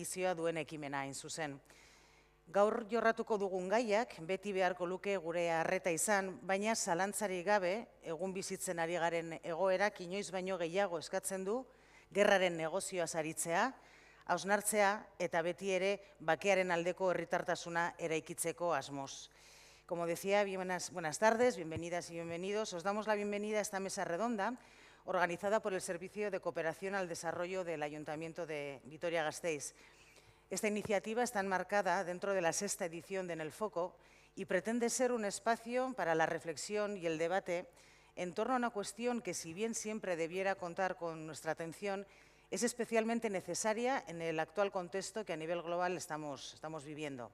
edizioa duen ekimena hain zuzen. Gaur jorratuko dugun gaiak beti beharko luke gure arreta izan, baina zalantzarik gabe egun bizitzen ari garen egoerak inoiz baino gehiago eskatzen du gerraren negozioa aritzea, hausnartzea eta beti ere bakearen aldeko herritartasuna eraikitzeko asmoz. Como decía, buenas tardes, bienvenidas y bienvenidos. Os damos la bienvenida a esta mesa redonda organizada por el Servicio de Cooperación al Desarrollo del Ayuntamiento de Vitoria-Gasteiz. Esta iniciativa está enmarcada dentro de la 6ª edición de En el Foco y pretende ser un espacio para la reflexión y el debate en torno a una cuestión que, si bien siempre debiera contar con nuestra atención, es especialmente necesaria en el actual contexto que a nivel global estamos viviendo.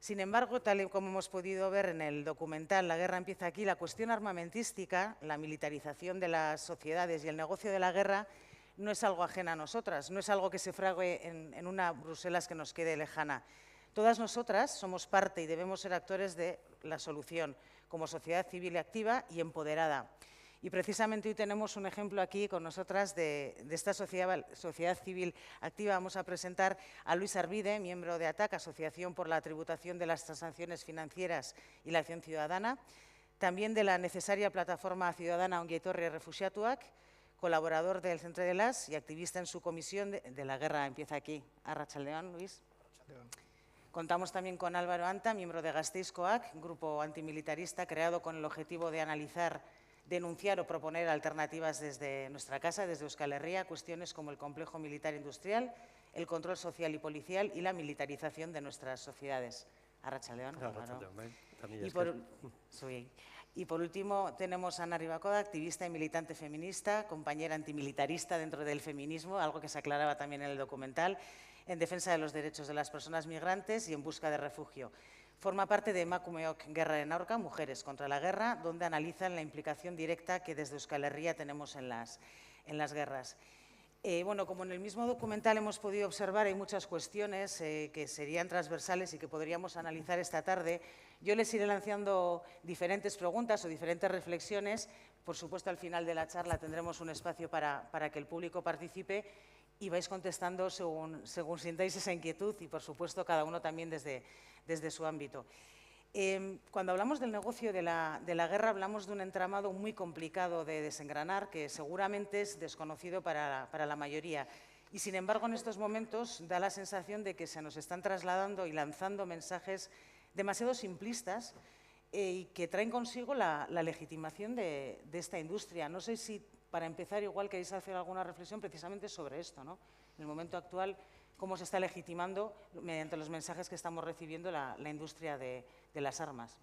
Sin embargo, tal y como hemos podido ver en el documental La guerra empieza aquí, la cuestión armamentística, la militarización de las sociedades y el negocio de la guerra no es algo ajeno a nosotras, no es algo que se frague en una Bruselas que nos quede lejana. Todas nosotras somos parte y debemos ser actores de la solución, como sociedad civil activa y empoderada. Y precisamente hoy tenemos un ejemplo aquí con nosotras de esta sociedad civil activa. Vamos a presentar a Luis Arvide, miembro de ATAC, Asociación por la Tributación de las Transacciones Financieras y la Acción Ciudadana, también de la necesaria plataforma ciudadana Ongi Etorri Refuxiatuak, colaborador del Centro de las y activista en su comisión de La guerra empieza aquí. Arratsaldeon, Luis. Arratsaldeon. Contamos también con Álvaro Anta, miembro de Gasteizkoak, grupo antimilitarista creado con el objetivo de analizar, denunciar o proponer alternativas desde nuestra casa, desde Euskal Herria, cuestiones como el complejo militar industrial, el control social y policial y la militarización de nuestras sociedades. Arratsaldeon. Y por último tenemos a Ana Ribacoda, activista y militante feminista, compañera antimilitarista dentro del feminismo, algo que se aclaraba también en el documental, en defensa de los derechos de las personas migrantes y en busca de refugio. Forma parte de Emakumeok Gerraren Aurka, Mujeres contra la Guerra, donde analizan la implicación directa que desde Euskal Herria tenemos en las guerras. Bueno, como en el mismo documental hemos podido observar, hay muchas cuestiones que serían transversales y que podríamos analizar esta tarde. Yo les iré lanzando diferentes preguntas o diferentes reflexiones. Por supuesto, al final de la charla tendremos un espacio para que el público participe y vais contestando según sintáis esa inquietud y, por supuesto, cada uno también desde su ámbito. Cuando hablamos del negocio de la guerra, hablamos de un entramado muy complicado de desengranar, que seguramente es desconocido para la mayoría. Y, sin embargo, en estos momentos da la sensación de que se nos están trasladando y lanzando mensajes demasiado simplistas y que traen consigo la legitimación de esta industria. No sé si, para empezar, igual queréis hacer alguna reflexión precisamente sobre esto, ¿no? En el momento actual, cómo se está legitimando, mediante los mensajes que estamos recibiendo, la industria de las armas.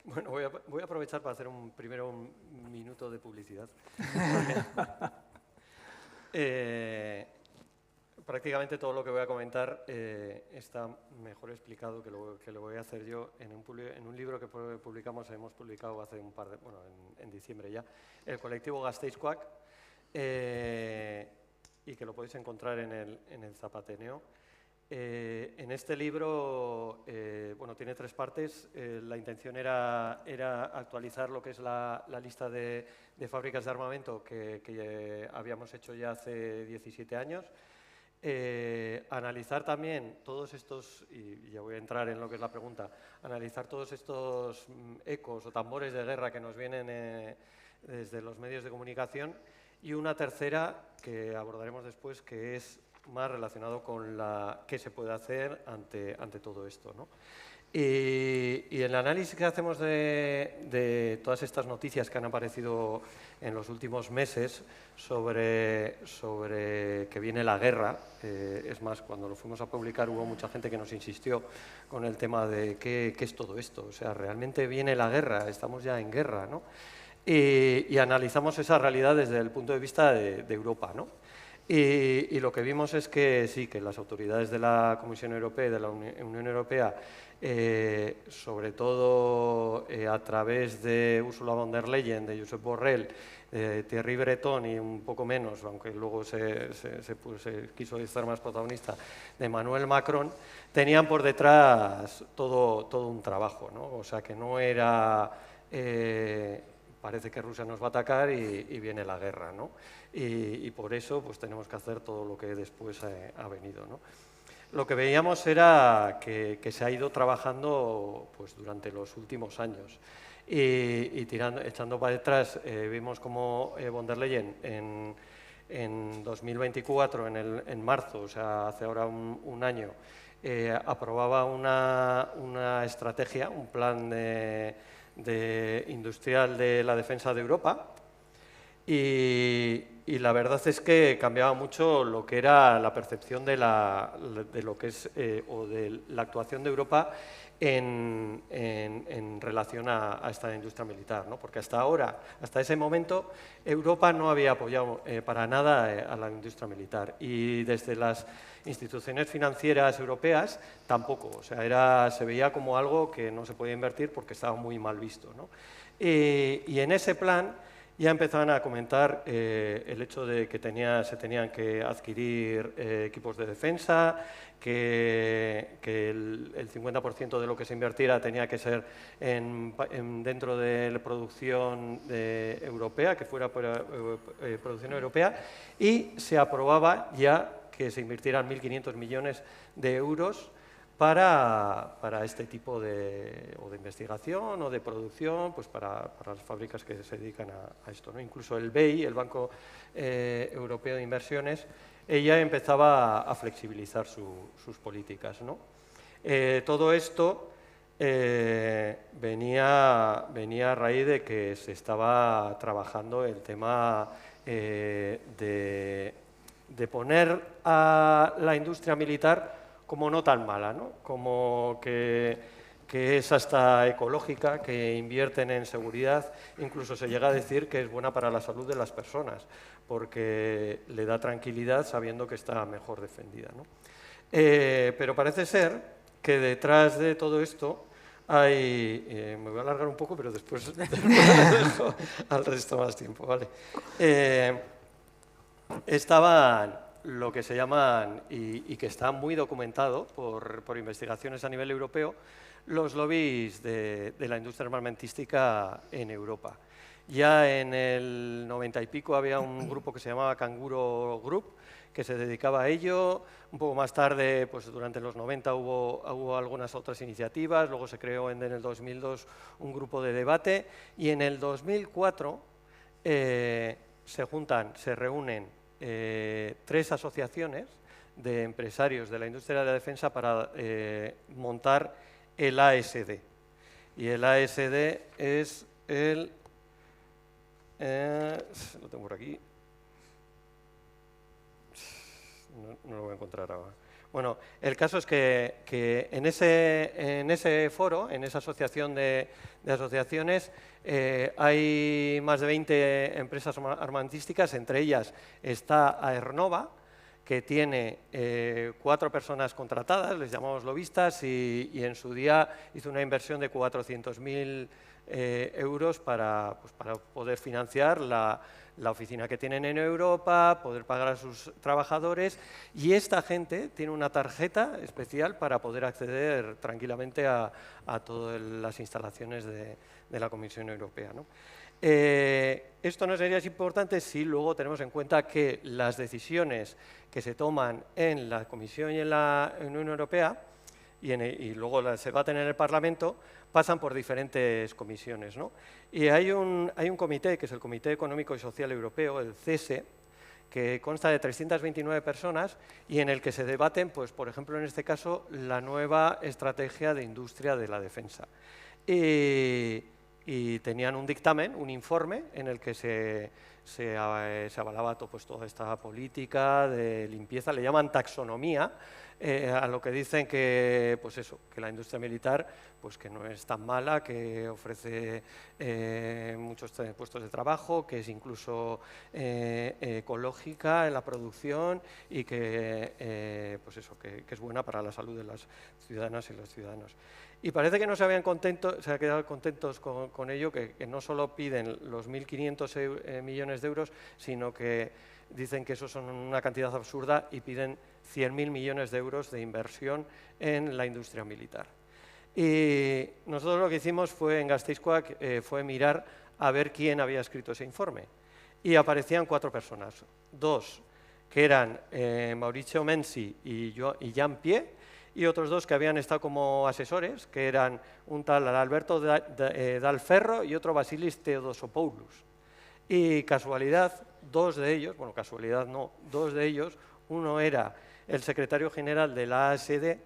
Bueno, voy a aprovechar para hacer primero un minuto de publicidad. Prácticamente todo lo que voy a comentar está mejor explicado que lo voy a hacer yo en un libro que hemos publicado hace en diciembre ya, el colectivo Gasteizkoak, y que lo podéis encontrar en el Zapateneo. En este libro, tiene 3 partes. La intención era actualizar lo que es la lista de fábricas de armamento que habíamos hecho ya hace 17 años. Analizar también todos estos, y ya voy a entrar en lo que es la pregunta, analizar todos estos ecos o tambores de guerra que nos vienen desde los medios de comunicación, y una tercera que abordaremos después, que es más relacionado con qué se puede hacer ante todo esto, ¿no? Y el análisis que hacemos de todas estas noticias que han aparecido en los últimos meses sobre que viene la guerra, es más, cuando lo fuimos a publicar hubo mucha gente que nos insistió con el tema de qué es todo esto, o sea, realmente viene la guerra, estamos ya en guerra, ¿no? Y analizamos esa realidad desde el punto de vista de Europa, ¿no? Y lo que vimos es que sí, que las autoridades de la Comisión Europea y de la Unión Europea, sobre todo a través de Ursula von der Leyen, de Josep Borrell, Thierry Breton y un poco menos, aunque luego se quiso estar más protagonista, de Emmanuel Macron, tenían por detrás todo un trabajo, ¿no? O sea, que no era parece que Rusia nos va a atacar y viene la guerra, ¿no? Y por eso pues, tenemos que hacer todo lo que después ha venido, ¿no? Lo que veíamos era que se ha ido trabajando pues, durante los últimos años y echando para detrás, vimos como von der Leyen en 2024, en marzo, o sea, hace ahora un año, aprobaba una estrategia, un plan industrial de la defensa de Europa. Y la verdad es que cambiaba mucho lo que era la percepción de lo que es o de la actuación de Europa en relación a esta industria militar, ¿no? Porque hasta ahora, hasta ese momento, Europa no había apoyado para nada a la industria militar y desde las instituciones financieras europeas tampoco, o sea, se veía como algo que no se podía invertir porque estaba muy mal visto, ¿no? Y en ese plan ya empezaban a comentar el hecho de que se tenían que adquirir equipos de defensa, que el 50% de lo que se invirtiera tenía que ser dentro de la producción europea, que fuera producción europea, y se aprobaba ya que se invirtieran 1.500 millones de euros para este tipo de investigación o de producción, pues para las fábricas que se dedican a esto, ¿no? Incluso el BEI, el Banco Europeo de Inversiones, ella empezaba a flexibilizar sus políticas, ¿no? Todo esto venía a raíz de que se estaba trabajando el tema de poner a la industria militar como no tan mala, ¿no? Como que es hasta ecológica, que invierten en seguridad, incluso se llega a decir que es buena para la salud de las personas, porque le da tranquilidad sabiendo que está mejor defendida, ¿no? Pero parece ser que detrás de todo esto hay... me voy a alargar un poco, pero después dejo al resto más tiempo, ¿vale? Estaban lo que se llaman, y que está muy documentado por investigaciones a nivel europeo, los lobbies de la industria armamentística en Europa. Ya en el 90 y pico había un grupo que se llamaba Canguro Group, que se dedicaba a ello. Un poco más tarde, pues durante los 90 hubo algunas otras iniciativas, luego se creó en el 2002 un grupo de debate, y en el 2004 se reúnen 3 asociaciones de empresarios de la industria de la defensa para montar el ASD. Y el ASD es lo tengo por aquí, no lo voy a encontrar ahora. Bueno, el caso es que en ese foro, en esa asociación de asociaciones, hay más de 20 empresas armamentísticas, entre ellas está Aernova, que tiene 4 personas contratadas, les llamamos lobistas, y en su día hizo una inversión de 400.000 euros para poder financiar la oficina que tienen en Europa, poder pagar a sus trabajadores, y esta gente tiene una tarjeta especial para poder acceder tranquilamente a todas las instalaciones de la Comisión Europea, ¿no? Esto no sería importante si luego tenemos en cuenta que las decisiones que se toman en la Comisión y en la Unión Europea y luego se debaten en el Parlamento, pasan por diferentes comisiones, ¿no? Y hay un comité, que es el Comité Económico y Social Europeo, el CESE, que consta de 329 personas y en el que se debaten, pues, por ejemplo, en este caso, la nueva estrategia de industria de la defensa. Y tenían un dictamen, un informe, en el que se avalaba pues, toda esta política de limpieza, le llaman taxonomía, a lo que dicen que, pues eso, que la industria militar pues que no es tan mala, que ofrece muchos puestos de trabajo, que es incluso ecológica en la producción y que, pues eso, que es buena para la salud de las ciudadanas y los ciudadanos. Y parece que no se han quedado contentos con ello, que no solo piden los 1.500 millones de euros, sino que dicen que eso son una cantidad absurda y piden 100.000 millones de euros de inversión en la industria militar. Y nosotros lo que hicimos fue, en Gasteizkoak, fue mirar a ver quién había escrito ese informe. Y aparecían 4 personas, 2 que eran Mauricio Menzi y Jean Pié, y otros 2 que habían estado como asesores, que eran un tal Alberto Dal Ferro y otro Vasilis Theodosopoulos. Y casualidad, 2 de ellos, bueno, casualidad no, 2 de ellos, uno era el secretario general de la ASD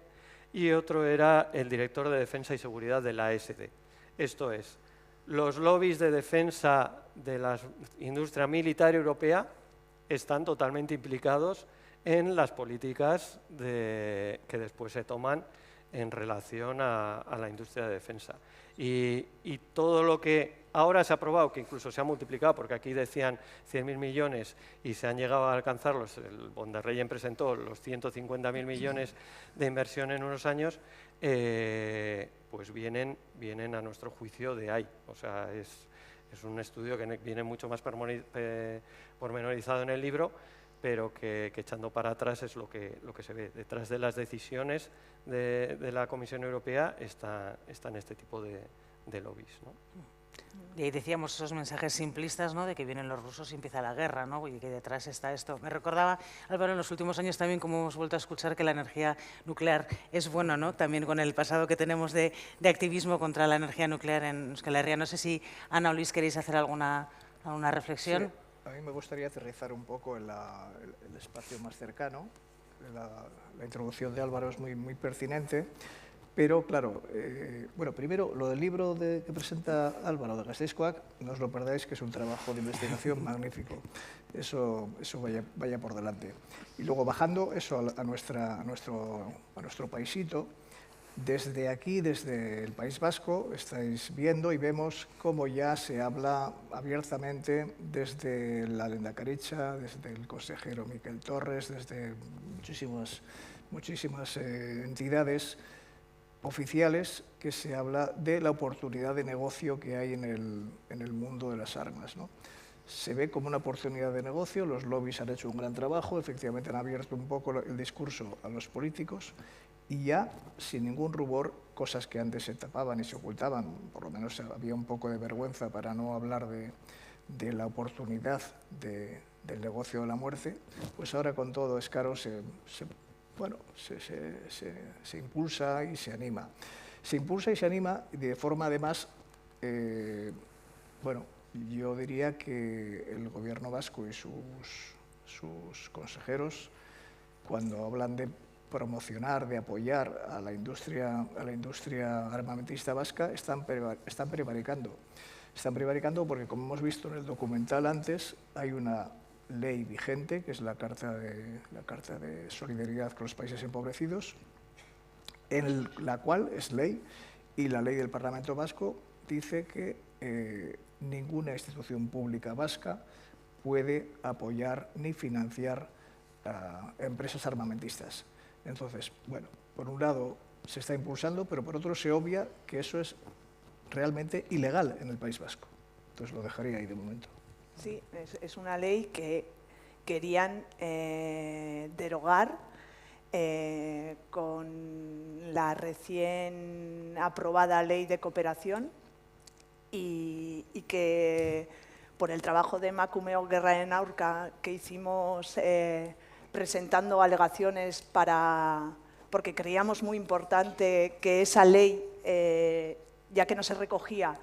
y otro era el director de Defensa y Seguridad de la ASD. Esto es, los lobbies de defensa de la industria militar europea están totalmente implicados en las políticas que después se toman en relación a la industria de defensa. Y todo lo que ahora se ha aprobado, que incluso se ha multiplicado, porque aquí decían 100.000 millones y se han llegado a alcanzarlos, el von der Leyen presentó los 150.000 millones de inversión en unos años, pues vienen a nuestro juicio de ahí. O sea, es un estudio que viene mucho más pormenorizado en el libro, pero que echando para atrás es lo que se ve. Detrás de las decisiones de la Comisión Europea están este tipo de lobbies, ¿no? Y ahí decíamos esos mensajes simplistas, ¿no?, de que vienen los rusos y empieza la guerra, ¿no?, y que detrás está esto. Me recordaba, Álvaro, en los últimos años también como hemos vuelto a escuchar que la energía nuclear es buena, ¿no?, también con el pasado que tenemos de activismo contra la energía nuclear en Euskal Herria. No sé si Ana o Luis queréis hacer alguna reflexión. Sí, a mí me gustaría aterrizar un poco en el espacio más cercano. La introducción de Álvaro es muy pertinente. Pero, claro, bueno, primero, lo del libro que presenta Álvaro de Gasteizkoak, no os lo perdáis, que es un trabajo de investigación magnífico. Eso vaya por delante. Y luego, bajando eso a nuestro paisito, desde aquí, desde el País Vasco, estáis viendo y vemos cómo ya se habla abiertamente desde la Lehendakaritza, desde el consejero Miquel Torres, desde muchísimas entidades oficiales, que se habla de la oportunidad de negocio que hay en el mundo de las armas, ¿no? Se ve como una oportunidad de negocio, los lobbies han hecho un gran trabajo, efectivamente han abierto un poco el discurso a los políticos y ya, sin ningún rubor, cosas que antes se tapaban y se ocultaban, por lo menos había un poco de vergüenza para no hablar de la oportunidad del negocio de la muerte, pues ahora con todo Escaro se impulsa y se anima. Se impulsa y se anima de forma, además, bueno, yo diría que el gobierno vasco y sus consejeros, cuando hablan de promocionar, de apoyar a la industria armamentista vasca, están prevaricando. Están prevaricando porque, como hemos visto en el documental antes, hay una ley vigente, que es la Carta de Solidaridad con los Países Empobrecidos, en la cual es ley, y la ley del Parlamento Vasco dice que ninguna institución pública vasca puede apoyar ni financiar a empresas armamentistas. Entonces, bueno, por un lado se está impulsando, pero por otro se obvia que eso es realmente ilegal en el País Vasco. Entonces lo dejaría ahí de momento. Sí, es una ley que querían derogar con la recién aprobada ley de cooperación y que por el trabajo de Emakumeo Gerraren Aurka que hicimos presentando alegaciones porque creíamos muy importante que esa ley, ya que no se recogía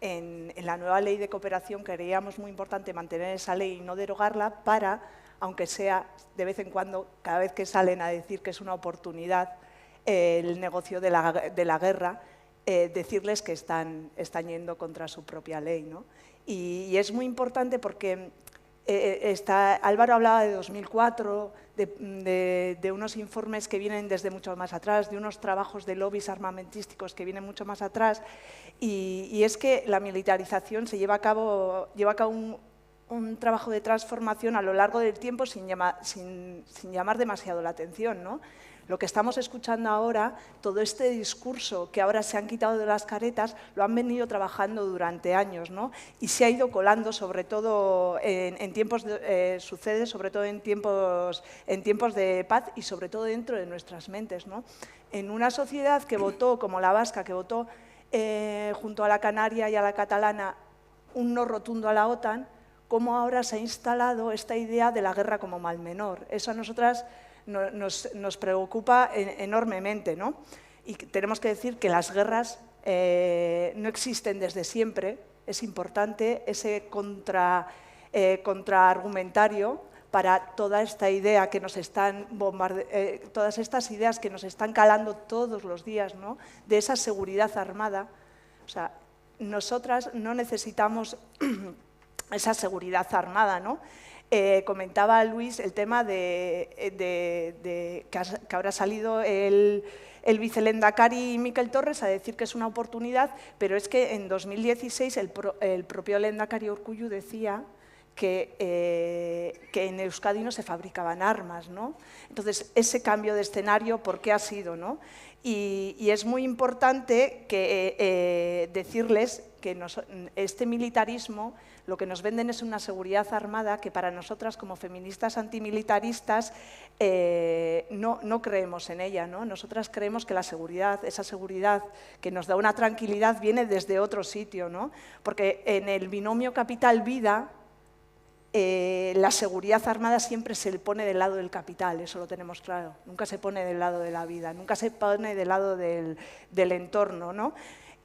en la nueva ley de cooperación, creíamos muy importante mantener esa ley y no derogarla para, aunque sea de vez en cuando, cada vez que salen a decir que es una oportunidad el negocio de la guerra, decirles que están yendo contra su propia ley, ¿no? Y es muy importante porque Álvaro hablaba de 2004, de unos informes que vienen desde mucho más atrás, de unos trabajos de lobbies armamentísticos que vienen mucho más atrás, y es que la militarización se lleva a cabo un trabajo de transformación a lo largo del tiempo sin llamar demasiado la atención, ¿no? Lo que estamos escuchando ahora, todo este discurso que ahora se han quitado de las caretas, lo han venido trabajando durante años, ¿no? Y se ha ido colando, sobre todo en tiempos sucede sobre todo en tiempos de paz y sobre todo dentro de nuestras mentes, ¿no? En una sociedad que votó, como la vasca, que votó junto a la canaria y a la catalana un no rotundo a la OTAN, cómo ahora se ha instalado esta idea de la guerra como mal menor. Eso a nosotras nos preocupa enormemente, ¿no? Y tenemos que decir que las guerras no existen desde siempre. Es importante ese contraargumentario para toda esta idea que nos están todas estas ideas que nos están calando todos los días, ¿no? De esa seguridad armada. O sea, nosotras no necesitamos esa seguridad armada, ¿no? Comentaba Luis el tema de que habrá salido el vicelehendakari Miquel Torres a decir que es una oportunidad, pero es que en 2016 el propio lehendakari Urkullu decía que en Euskadi no se fabricaban armas, ¿no? Entonces, ese cambio de escenario, ¿por qué ha sido, no? Y es muy importante decirles que este militarismo lo que nos venden es una seguridad armada que para nosotras, como feministas antimilitaristas, no creemos en ella, ¿no? Nosotras creemos que la seguridad, esa seguridad que nos da una tranquilidad, viene desde otro sitio, ¿no? Porque en el binomio capital-vida, la seguridad armada siempre se pone del lado del capital, eso lo tenemos claro. Nunca se pone del lado de la vida, nunca se pone del lado del entorno, ¿no?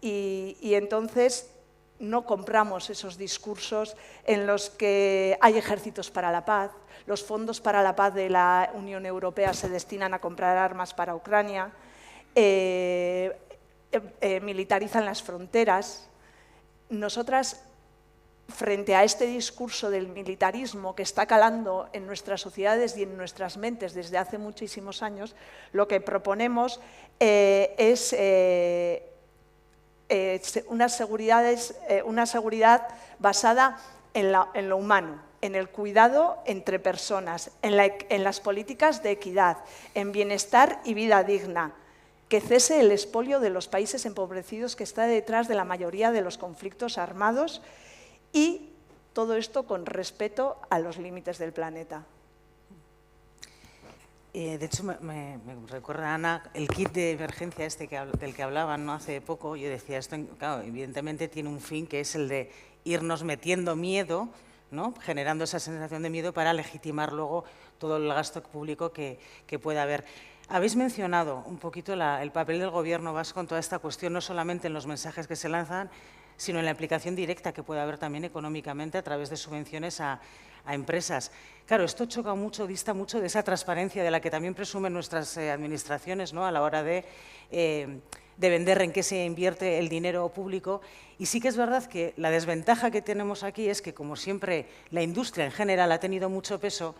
Y entonces no compramos esos discursos en los que hay ejércitos para la paz, los fondos para la paz de la Unión Europea se destinan a comprar armas para Ucrania, militarizan las fronteras. Nosotras, frente a este discurso del militarismo que está calando en nuestras sociedades y en nuestras mentes desde hace muchísimos años, lo que proponemos es una seguridad basada en lo humano, en el cuidado entre personas, en las políticas de equidad, en bienestar y vida digna, que cese el expolio de los países empobrecidos que está detrás de la mayoría de los conflictos armados y todo esto con respeto a los límites del planeta. De hecho, me recuerda, Ana, el kit de emergencia del que hablaban, ¿no? Hace poco. Yo decía, esto, claro, evidentemente tiene un fin que es el de irnos metiendo miedo, ¿no? Generando esa sensación de miedo para legitimar luego todo el gasto público que pueda haber. Habéis mencionado un poquito el papel del Gobierno vasco en toda esta cuestión, no solamente en los mensajes que se lanzan, sino en la implicación directa que puede haber también económicamente a través de subvenciones a empresas. Claro, esto choca mucho, dista mucho de esa transparencia de la que también presumen nuestras administraciones, ¿no? A la hora de vender en qué se invierte el dinero público. Y sí que es verdad que la desventaja que tenemos aquí es que, como siempre, la industria en general ha tenido mucho peso.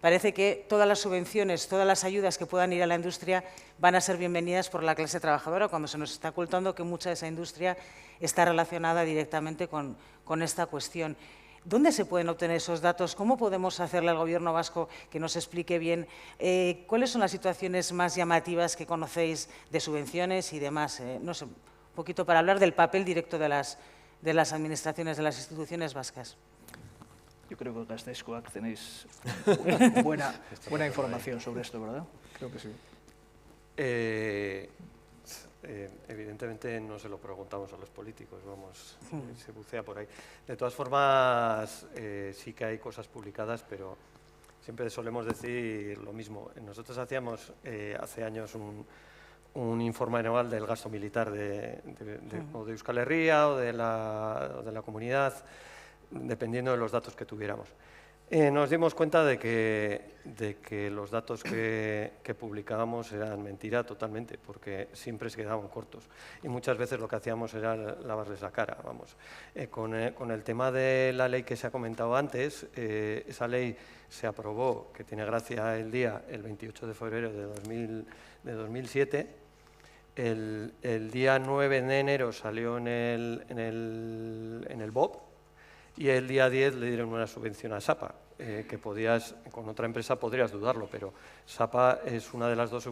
Parece que todas las subvenciones, todas las ayudas que puedan ir a la industria van a ser bienvenidas por la clase trabajadora, cuando se nos está ocultando que mucha de esa industria está relacionada directamente con esta cuestión. ¿Dónde se pueden obtener esos datos? ¿Cómo podemos hacerle al Gobierno vasco que nos explique bien cuáles son las situaciones más llamativas que conocéis de subvenciones y demás? No sé, un poquito para hablar del papel directo de las administraciones, de las instituciones vascas. Yo creo que Gasteizkoak tenéis buena información sobre esto, ¿verdad? Creo que sí. Evidentemente no se lo preguntamos a los políticos, vamos, se bucea por ahí. De todas formas, sí que hay cosas publicadas, pero siempre solemos decir lo mismo. Nosotros hacíamos hace años un informe anual del gasto militar o de Euskal Herria o de la comunidad, dependiendo de los datos que tuviéramos. Nos dimos cuenta de que los datos que publicábamos eran mentira totalmente, porque siempre se quedaban cortos. Y muchas veces lo que hacíamos era lavarles la cara, vamos. Con el tema de la ley que se ha comentado antes, esa ley se aprobó, que tiene gracia el día, el 28 de febrero de 2007. El día 9 de enero salió en el BOP, y el día 10 le dieron una subvención a SAPA, que con otra empresa podrías dudarlo, pero SAPA es una de las dos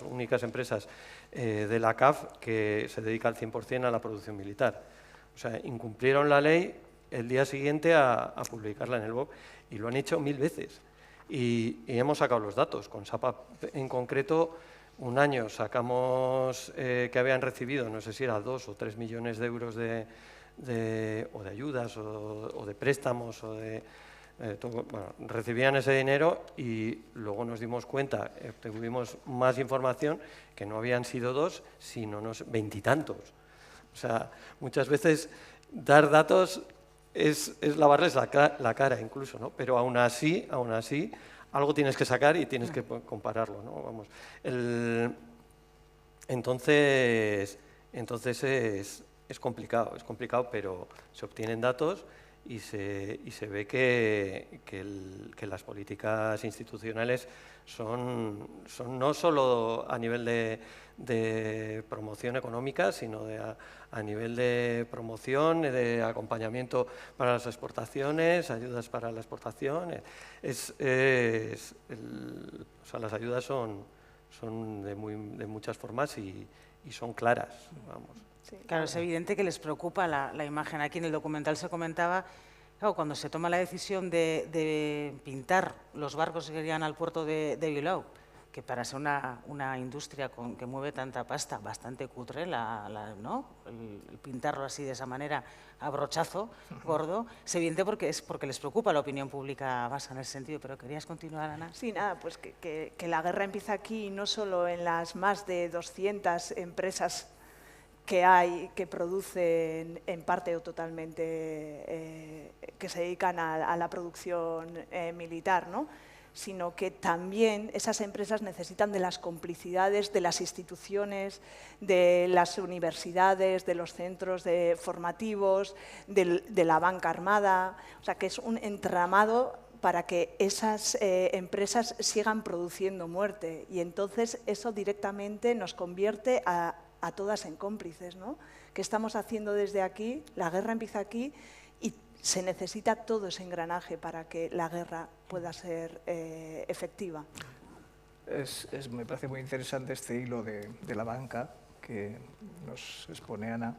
únicas empresas de la CAF que se dedica al 100% a la producción militar. O sea, incumplieron la ley el día siguiente a publicarla en el BOP y lo han hecho 1000 veces. Y hemos sacado los datos. Con SAPA en concreto, un año sacamos que habían recibido, no sé si era 2 o 3 millones de euros de o de ayudas o de préstamos bueno, recibían ese dinero y luego nos dimos cuenta, tuvimos más información, que no habían sido 2, sino unos 20 y tantos. O sea, muchas veces dar datos es lavarles la cara incluso, ¿no? Pero aún así, algo tienes que sacar y tienes que compararlo, ¿no? Vamos, entonces es complicado, pero se obtienen datos y se ve que las políticas institucionales son no solo a nivel de promoción económica, sino a nivel de promoción, de acompañamiento para las exportaciones, ayudas para la exportación. O sea, las ayudas son de muchas formas y son claras, vamos. Sí. Claro, es evidente que les preocupa la imagen. Aquí en el documental se comentaba, claro, cuando se toma la decisión de pintar los barcos que irían al puerto de Bilbao, que para ser una industria que mueve tanta pasta, bastante cutre, ¿no? el pintarlo así de esa manera, a brochazo, gordo, es evidente porque les preocupa la opinión pública vasca en ese sentido. Pero ¿querías continuar, Ana? Sí, nada, pues que la guerra empieza aquí, no solo en las más de 200 empresas que hay, que producen en parte o totalmente, que se dedican a la producción militar, ¿no? Sino que también esas empresas necesitan de las complicidades de las instituciones, de las universidades, de los centros formativos, de la banca armada. O sea, que es un entramado para que esas empresas sigan produciendo muerte. Y entonces eso directamente nos convierte a todas en cómplices, ¿no? ¿Qué estamos haciendo desde aquí? La guerra empieza aquí y se necesita todo ese engranaje para que la guerra pueda ser efectiva. Me parece muy interesante este hilo de la banca que nos expone Ana,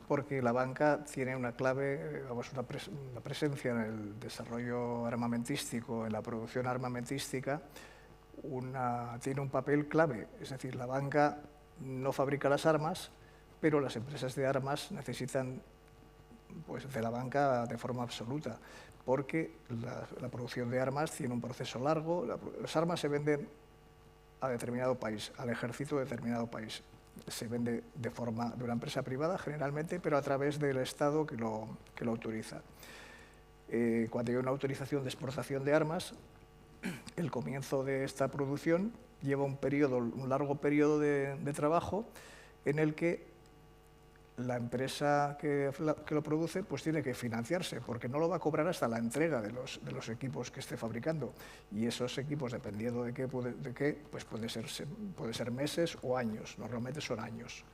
porque la banca tiene una clave, vamos, una presencia en el desarrollo armamentístico, en la producción armamentística, tiene un papel clave. Es decir, la banca no fabrica las armas, pero las empresas de armas necesitan, pues, de la banca de forma absoluta, porque la producción de armas tiene un proceso largo. Las armas se venden a determinado país, al ejército de determinado país. Se vende de una empresa privada generalmente, pero a través del Estado que lo autoriza. Cuando hay una autorización de exportación de armas, el comienzo de esta producción lleva un largo periodo de trabajo en el que la empresa que lo produce pues tiene que financiarse, porque no lo va a cobrar hasta la entrega de los equipos que esté fabricando. Y esos equipos, dependiendo de qué, pues puede ser meses o años. Normalmente son años.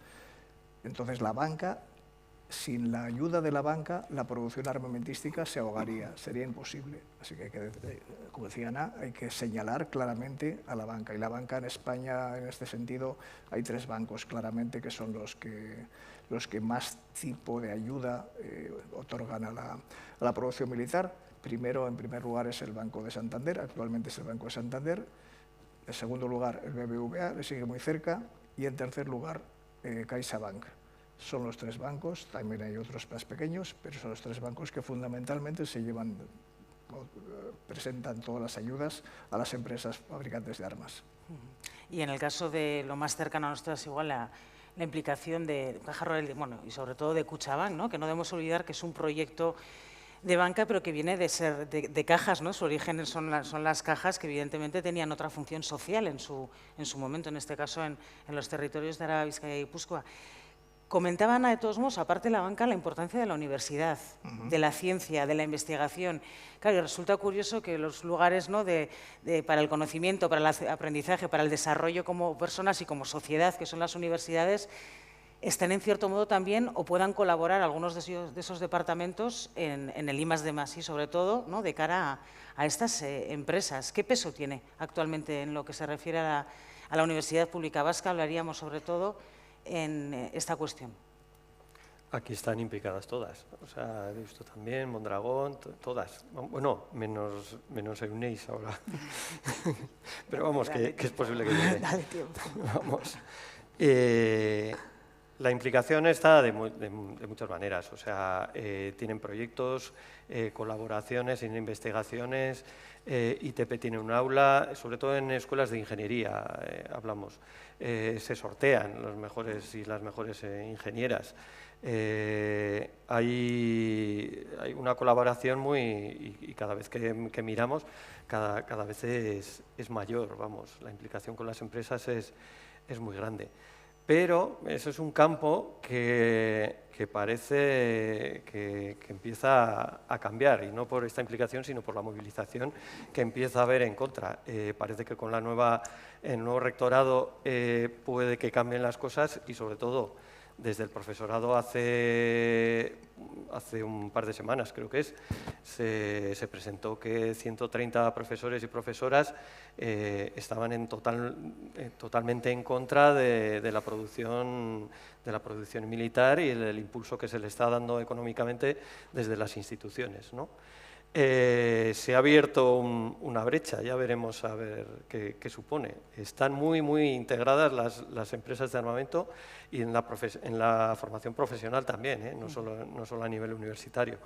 Entonces la banca, sin la ayuda de la banca, la producción armamentística se ahogaría, sería imposible. Así que, como decía Ana, hay que señalar claramente a la banca. Y la banca en España, en este sentido, hay 3 bancos claramente que son los que más tipo de ayuda otorgan a la producción militar. En primer lugar es el Banco de Santander, actualmente es el Banco de Santander. En segundo lugar el BBVA, le sigue muy cerca. Y en tercer lugar CaixaBank. Son los 3 bancos, también hay otros más pequeños, pero son los 3 bancos que fundamentalmente presentan todas las ayudas a las empresas fabricantes de armas. Y en el caso de lo más cercano a nosotros, igual la implicación de Caja Rural, bueno, y sobre todo de Kutxabank, ¿no? Que no debemos olvidar que es un proyecto de banca, pero que viene de cajas, ¿no? Su origen son las cajas, que evidentemente tenían otra función social en su momento, en este caso en los territorios de Araba, Bizkaia y Gipuzkoa. Comentaban, de todos modos, aparte de la banca, la importancia de la universidad, de la ciencia, de la investigación. Claro, y resulta curioso que los lugares, ¿no? para el conocimiento, para el aprendizaje, para el desarrollo como personas y como sociedad, que son las universidades, estén en cierto modo también o puedan colaborar algunos de esos departamentos en el I+D+I, sobre todo, ¿no? De cara a estas empresas. ¿Qué peso tiene actualmente en lo que se refiere a la Universidad Pública Vasca? Hablaríamos sobre todo en esta cuestión. Aquí están implicadas todas, o sea, he visto también Mondragón, todas, bueno, menos Euneiz ahora, pero vamos, que es posible que llegue. Dale tiempo. Vamos. La implicación está de muchas maneras, o sea, tienen proyectos, colaboraciones, investigaciones, ITP tiene un aula, sobre todo en escuelas de ingeniería, hablamos, se sortean los mejores y las mejores ingenieras. Hay una colaboración y cada vez que miramos, cada vez es mayor, vamos, la implicación con las empresas es muy grande. Pero eso es un campo que parece que empieza a cambiar, y no por esta implicación, sino por la movilización que empieza a haber en contra. Parece que con el nuevo rectorado puede que cambien las cosas y, sobre todo, desde el profesorado hace un par de semanas, creo que se presentó que 130 profesores y profesoras estaban totalmente en contra de la producción militar y el impulso que se le está dando económicamente desde las instituciones, ¿no? Se ha abierto una brecha, ya veremos a ver qué supone. Están muy integradas las empresas de armamento y en la formación profesional también, no solo a nivel universitario.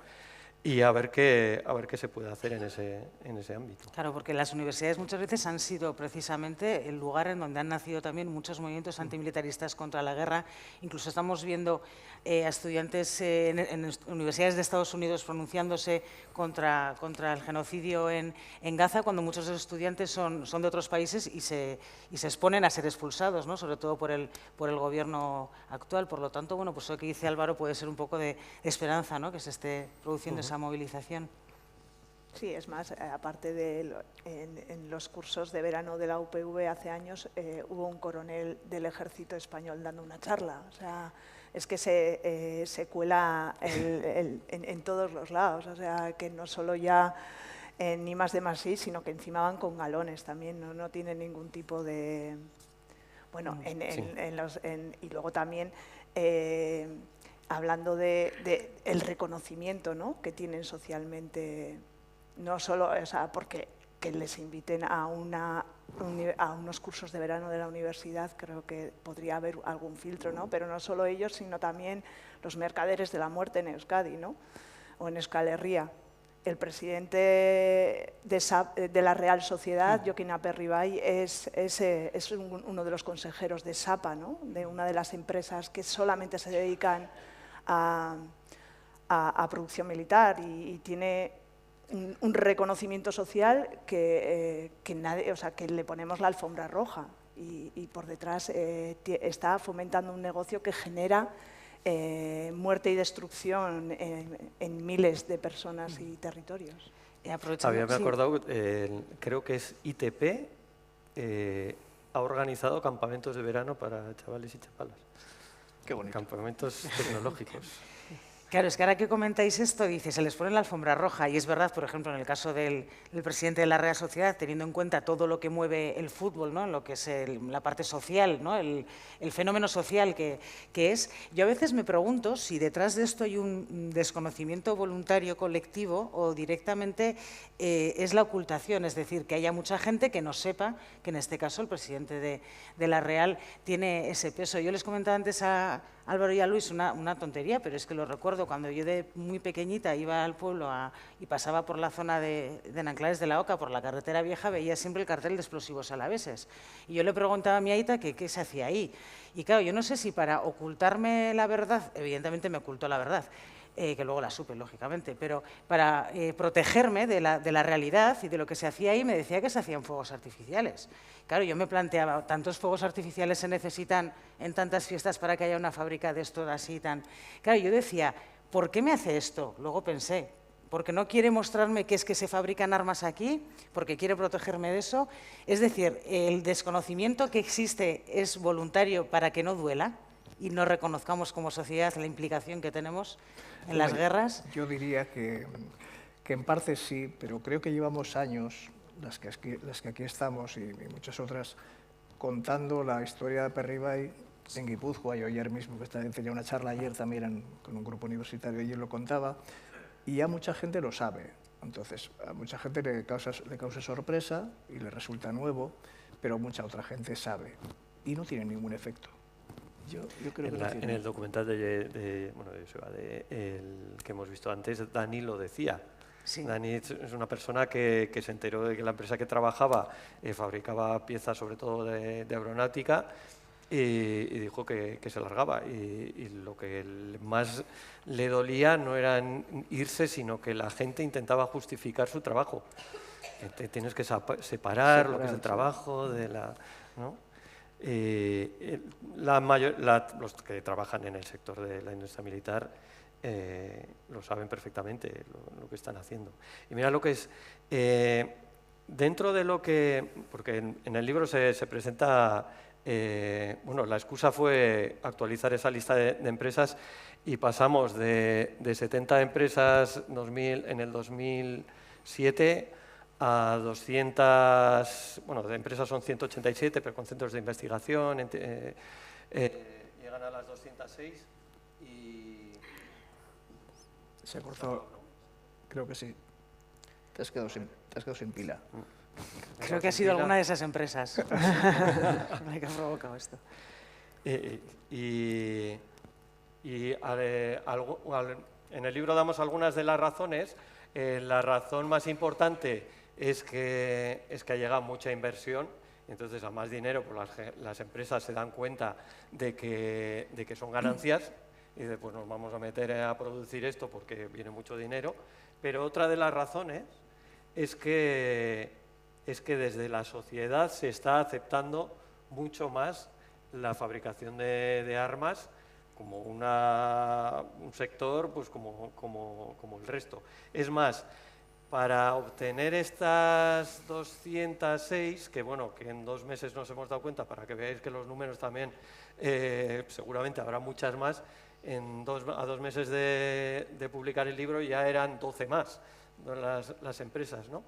Y a ver qué se puede hacer en ese ámbito. Claro, porque las universidades muchas veces han sido precisamente el lugar en donde han nacido también muchos movimientos antimilitaristas contra la guerra. Incluso estamos viendo a estudiantes en universidades de Estados Unidos pronunciándose contra el genocidio en Gaza, cuando muchos de los estudiantes son de otros países y se exponen a ser expulsados, ¿no? Sobre todo por el gobierno actual. Por lo tanto, bueno, pues lo que dice Álvaro puede ser un poco de esperanza, ¿no? Que se esté produciendo esa movilización. Sí, es más, aparte en los cursos de verano de la UPV hace años hubo un coronel del ejército español dando una charla. O sea, es que se cuela en todos los lados. O sea, que no solo ya en I+D+I, sino que encima van con galones también. No tienen ningún tipo de... Bueno, y luego también... hablando del reconocimiento, ¿no?, que tienen socialmente, no solo, o sea, porque que les inviten a unos cursos de verano de la universidad, creo que podría haber algún filtro, ¿no? Pero no solo ellos, sino también los mercaderes de la muerte en Euskadi, ¿no?, o en Euskal Herria. El presidente de la Real Sociedad, Jokin Aperribai, es uno de los consejeros de SAPA, ¿no?, de una de las empresas que solamente se dedican a producción militar y tiene un reconocimiento social que nadie, o sea, que le ponemos la alfombra roja y por detrás está fomentando un negocio que genera muerte y destrucción en miles de personas y territorios. Había acordado, creo que es ITP, ha organizado campamentos de verano para chavales y chavalas. Qué bonito. Campamentos tecnológicos. Claro, es que ahora que comentáis esto, dice, se les pone la alfombra roja, y es verdad, por ejemplo, en el caso del presidente de la Real Sociedad, teniendo en cuenta todo lo que mueve el fútbol, ¿no?, en lo que es la parte social, ¿no?, el fenómeno social que es. Yo a veces me pregunto si detrás de esto hay un desconocimiento voluntario colectivo o directamente es la ocultación, es decir, que haya mucha gente que no sepa que en este caso el presidente de la Real tiene ese peso. Yo les comentaba antes a Álvaro y a Luis una tontería, pero es que lo recuerdo cuando yo de muy pequeñita iba al pueblo y pasaba por la zona de Nanclares de la Oca, por la carretera vieja, veía siempre el cartel de explosivos alaveses. Y yo le preguntaba a mi aita que qué se hacía ahí. Y claro, yo no sé si para ocultarme la verdad, evidentemente me ocultó la verdad, que luego la supe, lógicamente, pero para protegerme de la realidad y de lo que se hacía ahí, me decía que se hacían fuegos artificiales. Claro, yo me planteaba, ¿tantos fuegos artificiales se necesitan en tantas fiestas para que haya una fábrica de esto así tan...? Claro, yo decía, ¿por qué me hace esto? Luego pensé, ¿porque no quiere mostrarme que es que se fabrican armas aquí? ¿Porque quiere protegerme de eso? Es decir, el desconocimiento que existe es voluntario para que no duela y no reconozcamos como sociedad la implicación que tenemos en las guerras. Yo diría que en parte sí, pero creo que llevamos años, las que aquí estamos y muchas otras, contando la historia de Aperribai en Guipúzcoa. Yo ayer mismo, que tenía una charla ayer también con un grupo universitario, ayer lo contaba, y ya mucha gente lo sabe. Entonces, a mucha gente le causa sorpresa y le resulta nuevo, pero mucha otra gente sabe y no tiene ningún efecto. Yo creo que en el documental de Joseba, el que hemos visto antes, Dani lo decía. Sí. Dani es una persona que se enteró de que la empresa que trabajaba fabricaba piezas sobre todo de aeronáutica y dijo que se largaba. Y lo que más le dolía no era irse, sino que la gente intentaba justificar su trabajo. Tienes que separar lo que es el trabajo de la... ¿no? Los que trabajan en el sector de la industria militar lo saben perfectamente lo que están haciendo. Y mira lo que es, dentro de lo que, porque en el libro se presenta, bueno, la excusa fue actualizar esa lista de empresas y pasamos de 70 empresas en el 2007 a 200, bueno, de empresas son 187, pero con centros de investigación, llegan a las 206 y... Se ha cortado, creo que sí. Te has quedado sin pila. Creo que ha sido alguna de esas empresas la que ha provocado esto. En el libro damos algunas de las razones. La razón más importante es que ha llegado mucha inversión, entonces a más dinero pues las empresas se dan cuenta de que son ganancias y dicen, pues nos vamos a meter a producir esto porque viene mucho dinero. Pero otra de las razones es que desde la sociedad se está aceptando mucho más la fabricación de armas como un sector pues como el resto. Es más, para obtener estas 206, que bueno, que en 2 meses nos hemos dado cuenta, para que veáis que los números también, seguramente habrá muchas más, a 2 meses de publicar el libro ya eran 12 más las empresas, ¿no?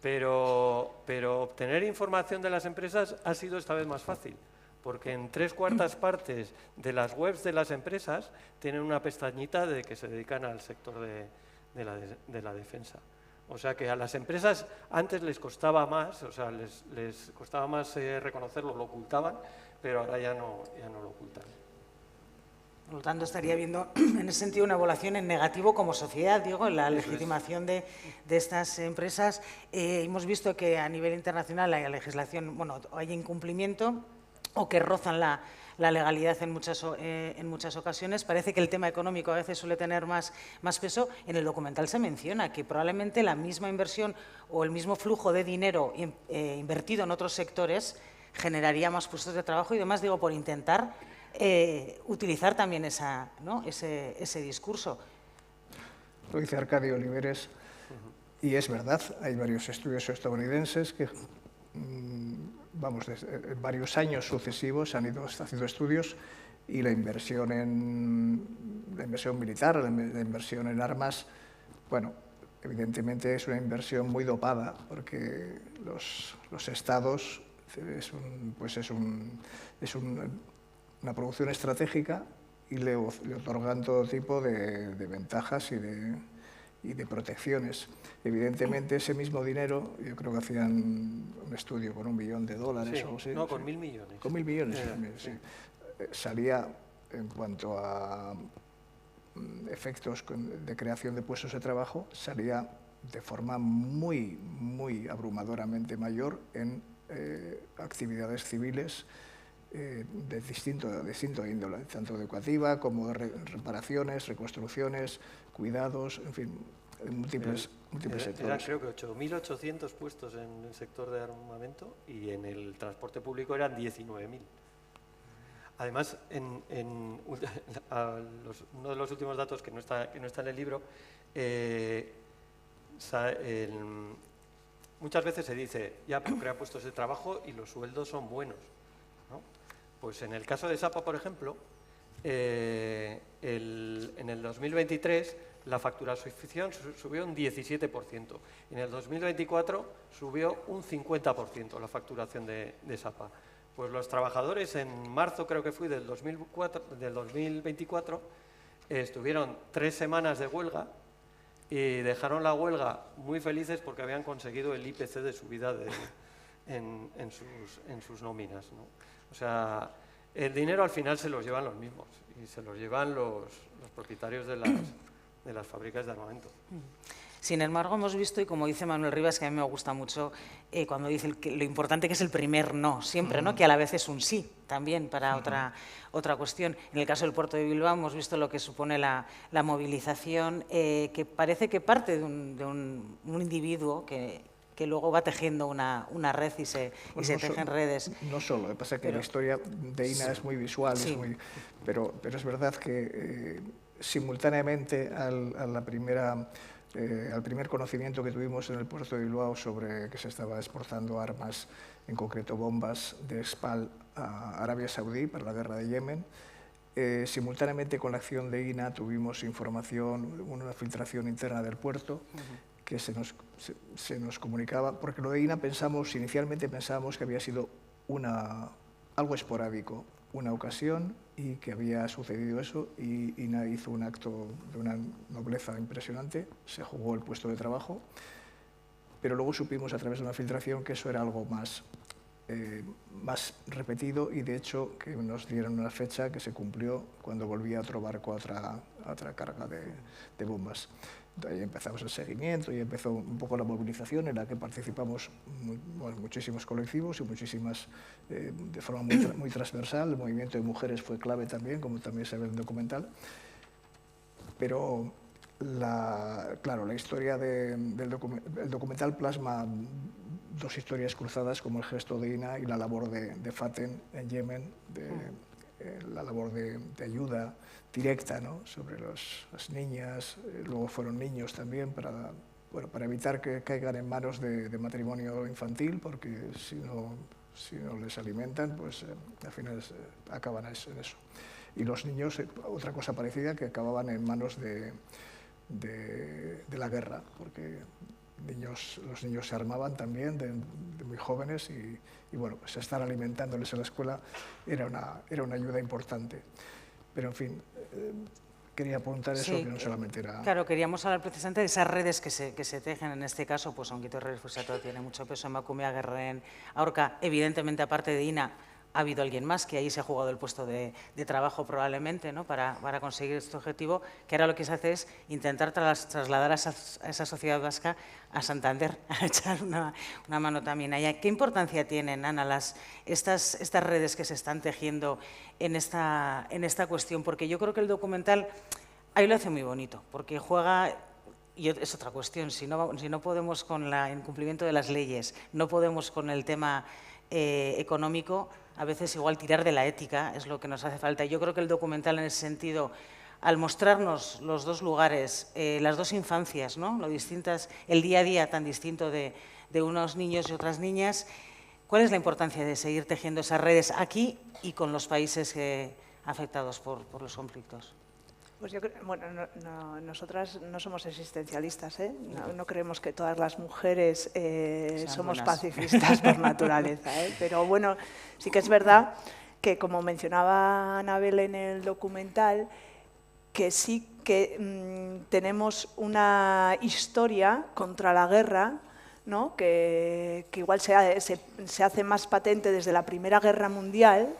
Pero obtener información de las empresas ha sido esta vez más fácil, porque en 3/4 partes de las webs de las empresas tienen una pestañita de que se dedican al sector de la defensa. O sea que a las empresas antes les costaba más, o sea, les costaba más reconocerlo, lo ocultaban, pero ahora ya no lo ocultan. Por lo tanto, estaría viendo en ese sentido una evaluación en negativo como sociedad, digo, en la legitimación de estas empresas. Hemos visto que a nivel internacional la legislación, bueno, hay incumplimiento o que rozan la legalidad en muchas ocasiones. Parece que el tema económico a veces suele tener más peso. En el documental se menciona que probablemente la misma inversión o el mismo flujo de dinero invertido en otros sectores generaría más puestos de trabajo y demás, digo, por intentar utilizar también ese discurso. Lo dice Arcadio Oliveres, y es verdad, hay varios estudios estadounidenses que, desde varios años sucesivos han ido haciendo estudios y la inversión militar, la inversión en armas, bueno, evidentemente es una inversión muy dopada porque los estados es una producción estratégica y le otorgan todo tipo de ventajas y de protecciones. Evidentemente, ese mismo dinero, yo creo que hacían un estudio con $1 billón sí, o algo así. No, con 1.000 millones. Con 1.000 millones, sí. Salía, en cuanto a efectos de creación de puestos de trabajo, salía de forma muy, muy abrumadoramente mayor en actividades civiles de distinto índole, tanto educativa como reparaciones, reconstrucciones, cuidados, en fin, múltiples sectores. Eran creo que 8.800 puestos en el sector de armamento y en el transporte público eran 19.000. Además, uno de los últimos datos que no está en el libro, muchas veces se dice, ya, pero crea puestos de trabajo y los sueldos son buenos, ¿no? Pues en el caso de SAPA, por ejemplo, en el 2023 la facturación subió un 17%. En el 2024 subió un 50% la facturación de SAPA. Pues los trabajadores en marzo, creo que fue del 2024, estuvieron 3 semanas de huelga y dejaron la huelga muy felices porque habían conseguido el IPC de subida en sus nóminas, ¿no? O sea, El dinero al final se los llevan los mismos y se los llevan los propietarios de las fábricas de armamento. Sin embargo, hemos visto, y como dice Manuel Rivas, que a mí me gusta mucho, cuando dice que lo importante que es el primer no, siempre, ¿no? Que a la vez es un sí también para otra cuestión. En el caso del puerto de Bilbao hemos visto lo que supone la movilización, que parece que parte de un individuo que luego va tejiendo una red y se tejen redes. No solo, lo que pasa es que la historia de INA es muy visual, sí. pero es verdad que simultáneamente al primer conocimiento que tuvimos en el puerto de Bilbao sobre que se estaba exportando armas, en concreto bombas de SPAL a Arabia Saudí para la guerra de Yemen, simultáneamente con la acción de INA tuvimos información, una filtración interna del puerto, que se nos comunicaba, porque lo de INA inicialmente pensábamos que había sido algo esporádico, una ocasión, y que había sucedido eso, y INA hizo un acto de una nobleza impresionante, se jugó el puesto de trabajo, pero luego supimos a través de una filtración que eso era algo más repetido, y de hecho que nos dieron una fecha que se cumplió cuando volvía otro barco a otra carga de bombas. Ahí empezamos el seguimiento y empezó un poco la movilización en la que participamos muchísimos colectivos y muchísimas, de forma muy transversal. El movimiento de mujeres fue clave también, como también se ve en el documental. Pero, claro, la historia el documental plasma dos historias cruzadas, como el gesto de INA y la labor de FATEN en Yemen, la labor de ayuda directa, ¿no?, sobre las niñas, luego fueron niños también, para evitar que caigan en manos de matrimonio infantil, porque si no les alimentan, pues al final acaban en eso. Y los niños, otra cosa parecida, que acababan en manos de la guerra, porque los niños se armaban también de muy jóvenes y bueno, pues estar alimentándoles en la escuela era una ayuda importante. Pero en fin, quería apuntar eso, que no solamente era... Claro, queríamos hablar precisamente de esas redes que se tejen en este caso, pues aunque Torres Fusato tiene mucho peso en Emakume Gerren Aurka, evidentemente aparte de INA, ha habido alguien más que ahí se ha jugado el puesto de trabajo probablemente, ¿no?, para conseguir este objetivo, que ahora lo que se hace es intentar trasladar a esa sociedad vasca a Santander, a echar una mano también allá. ¿Qué importancia tienen, Ana, estas redes que se están tejiendo en esta cuestión? Porque yo creo que el documental ahí lo hace muy bonito, porque juega... Y es otra cuestión, si no podemos con el incumplimiento de las leyes, no podemos con el tema económico, a veces igual tirar de la ética es lo que nos hace falta. Yo creo que el documental en ese sentido, al mostrarnos los dos lugares, las dos infancias, ¿no?, lo distintas, el día a día tan distinto de unos niños y otras niñas, ¿cuál es la importancia de seguir tejiendo esas redes aquí y con los países afectados por los conflictos? Pues yo creo, bueno, nosotras no somos existencialistas, ¿eh? No creemos que todas las mujeres somos pacifistas por naturaleza, ¿eh? Pero bueno, sí que es verdad que, como mencionaba Anabel en el documental, que sí que tenemos una historia contra la guerra, ¿no?, que igual se hace más patente desde la Primera Guerra Mundial,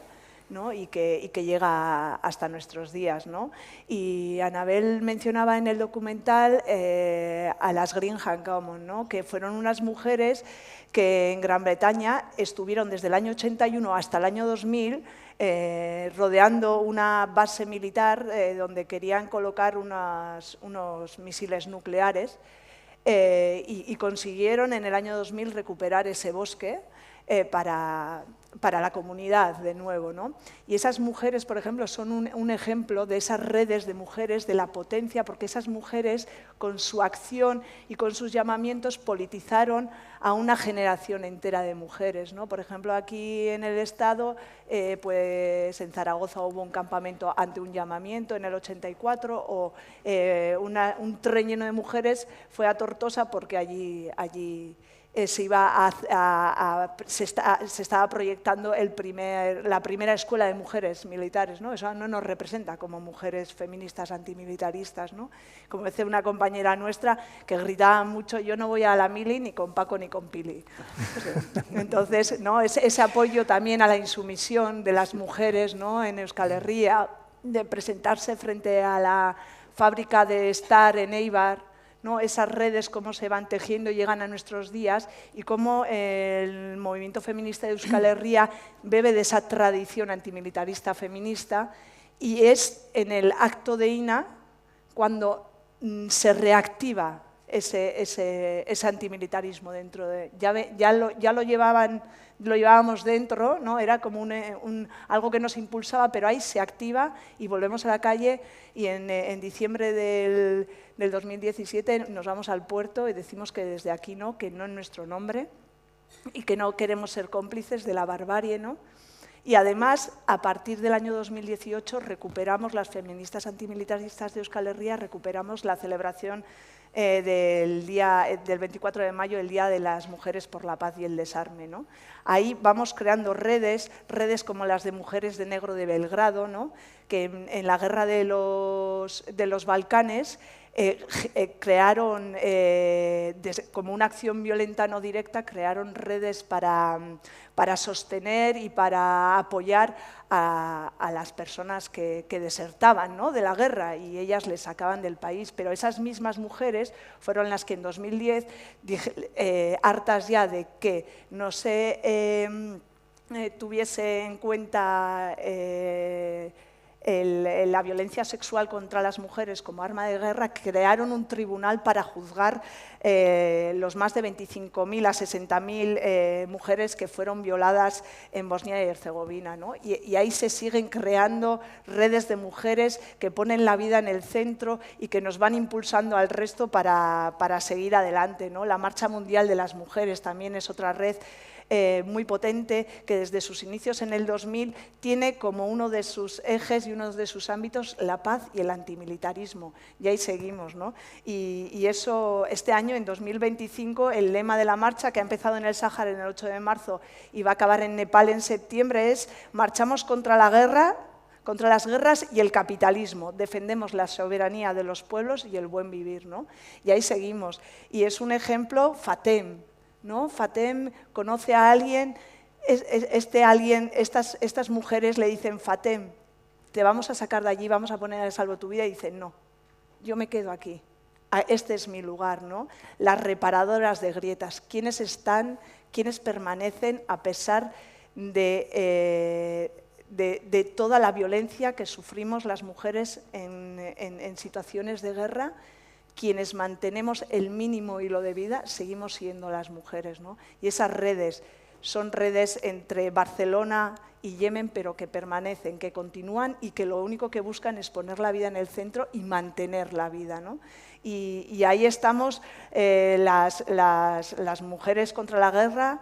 ¿no?, y que llega hasta nuestros días, ¿no? Y Anabel mencionaba en el documental a las Greenham Common, ¿no?, que fueron unas mujeres que en Gran Bretaña estuvieron desde el año 81 hasta el año 2000 rodeando una base militar donde querían colocar unos misiles nucleares y consiguieron en el año 2000 recuperar ese bosque para la comunidad de nuevo, ¿no? Y esas mujeres, por ejemplo, son un ejemplo de esas redes de mujeres, de la potencia, porque esas mujeres con su acción y con sus llamamientos politizaron a una generación entera de mujeres, ¿no? Por ejemplo, aquí en el Estado, pues en Zaragoza hubo un campamento ante un llamamiento en el 84, o un tren lleno de mujeres fue a Tortosa porque allí se estaba proyectando la primera escuela de mujeres militares, ¿no? Eso no nos representa como mujeres feministas antimilitaristas, ¿no? Como decía una compañera nuestra que gritaba mucho, yo no voy a la mili ni con Paco ni con Pili. Entonces, ¿no? Ese apoyo también a la insumisión de las mujeres, ¿no? En Euskal Herria, de presentarse frente a la fábrica de Star en Eibar, ¿no? Esas redes cómo se van tejiendo y llegan a nuestros días y cómo el movimiento feminista de Euskal Herria bebe de esa tradición antimilitarista feminista y es en el acto de INA cuando se reactiva ese antimilitarismo dentro de... Ya lo llevábamos dentro, ¿no? Era como algo que nos impulsaba, pero ahí se activa y volvemos a la calle y en diciembre del 2017 nos vamos al puerto y decimos que desde aquí no, que no en nuestro nombre y que no queremos ser cómplices de la barbarie, ¿no? Y además, a partir del año 2018, recuperamos, las feministas antimilitaristas de Euskal Herria, recuperamos la celebración del 24 de mayo, el Día de las Mujeres por la Paz y el Desarme, ¿no? Ahí vamos creando redes como las de Mujeres de Negro de Belgrado, ¿no? Que en la guerra de los Balcanes crearon, como una acción violenta no directa, crearon redes para sostener y para apoyar a las personas que desertaban, ¿no? De la guerra y ellas les sacaban del país. Pero esas mismas mujeres fueron las que en 2010, hartas ya de que no se tuviese en cuenta la violencia sexual contra las mujeres como arma de guerra, crearon un tribunal para juzgar los más de 25.000 a 60.000 mujeres que fueron violadas en Bosnia y Herzegovina, ¿no? Y ahí se siguen creando redes de mujeres que ponen la vida en el centro y que nos van impulsando al resto para seguir adelante, ¿no? La Marcha Mundial de las Mujeres también es otra red muy potente que desde sus inicios en el 2000 tiene como uno de sus ejes y uno de sus ámbitos la paz y el antimilitarismo. Y ahí seguimos, ¿no? Y eso, este año, en 2025, el lema de la marcha, que ha empezado en el Sáhara en el 8 de marzo y va a acabar en Nepal en septiembre, es «Marchamos contra la guerra, contra las guerras y el capitalismo, defendemos la soberanía de los pueblos y el buen vivir», ¿no? Y ahí seguimos. Y es un ejemplo FATEM, ¿no? FATEM conoce a alguien, estas mujeres le dicen: FATEM, te vamos a sacar de allí, vamos a poner a salvo tu vida, y dicen: no, yo me quedo aquí, este es mi lugar, ¿no? Las reparadoras de grietas, ¿quiénes están, quiénes permanecen a pesar de toda la violencia que sufrimos las mujeres en situaciones de guerra? Quienes mantenemos el mínimo hilo de vida seguimos siendo las mujeres, ¿no? Y esas redes son redes entre Barcelona y Yemen, pero que permanecen, que continúan y que lo único que buscan es poner la vida en el centro y mantener la vida, ¿no? Y ahí estamos las mujeres contra la guerra,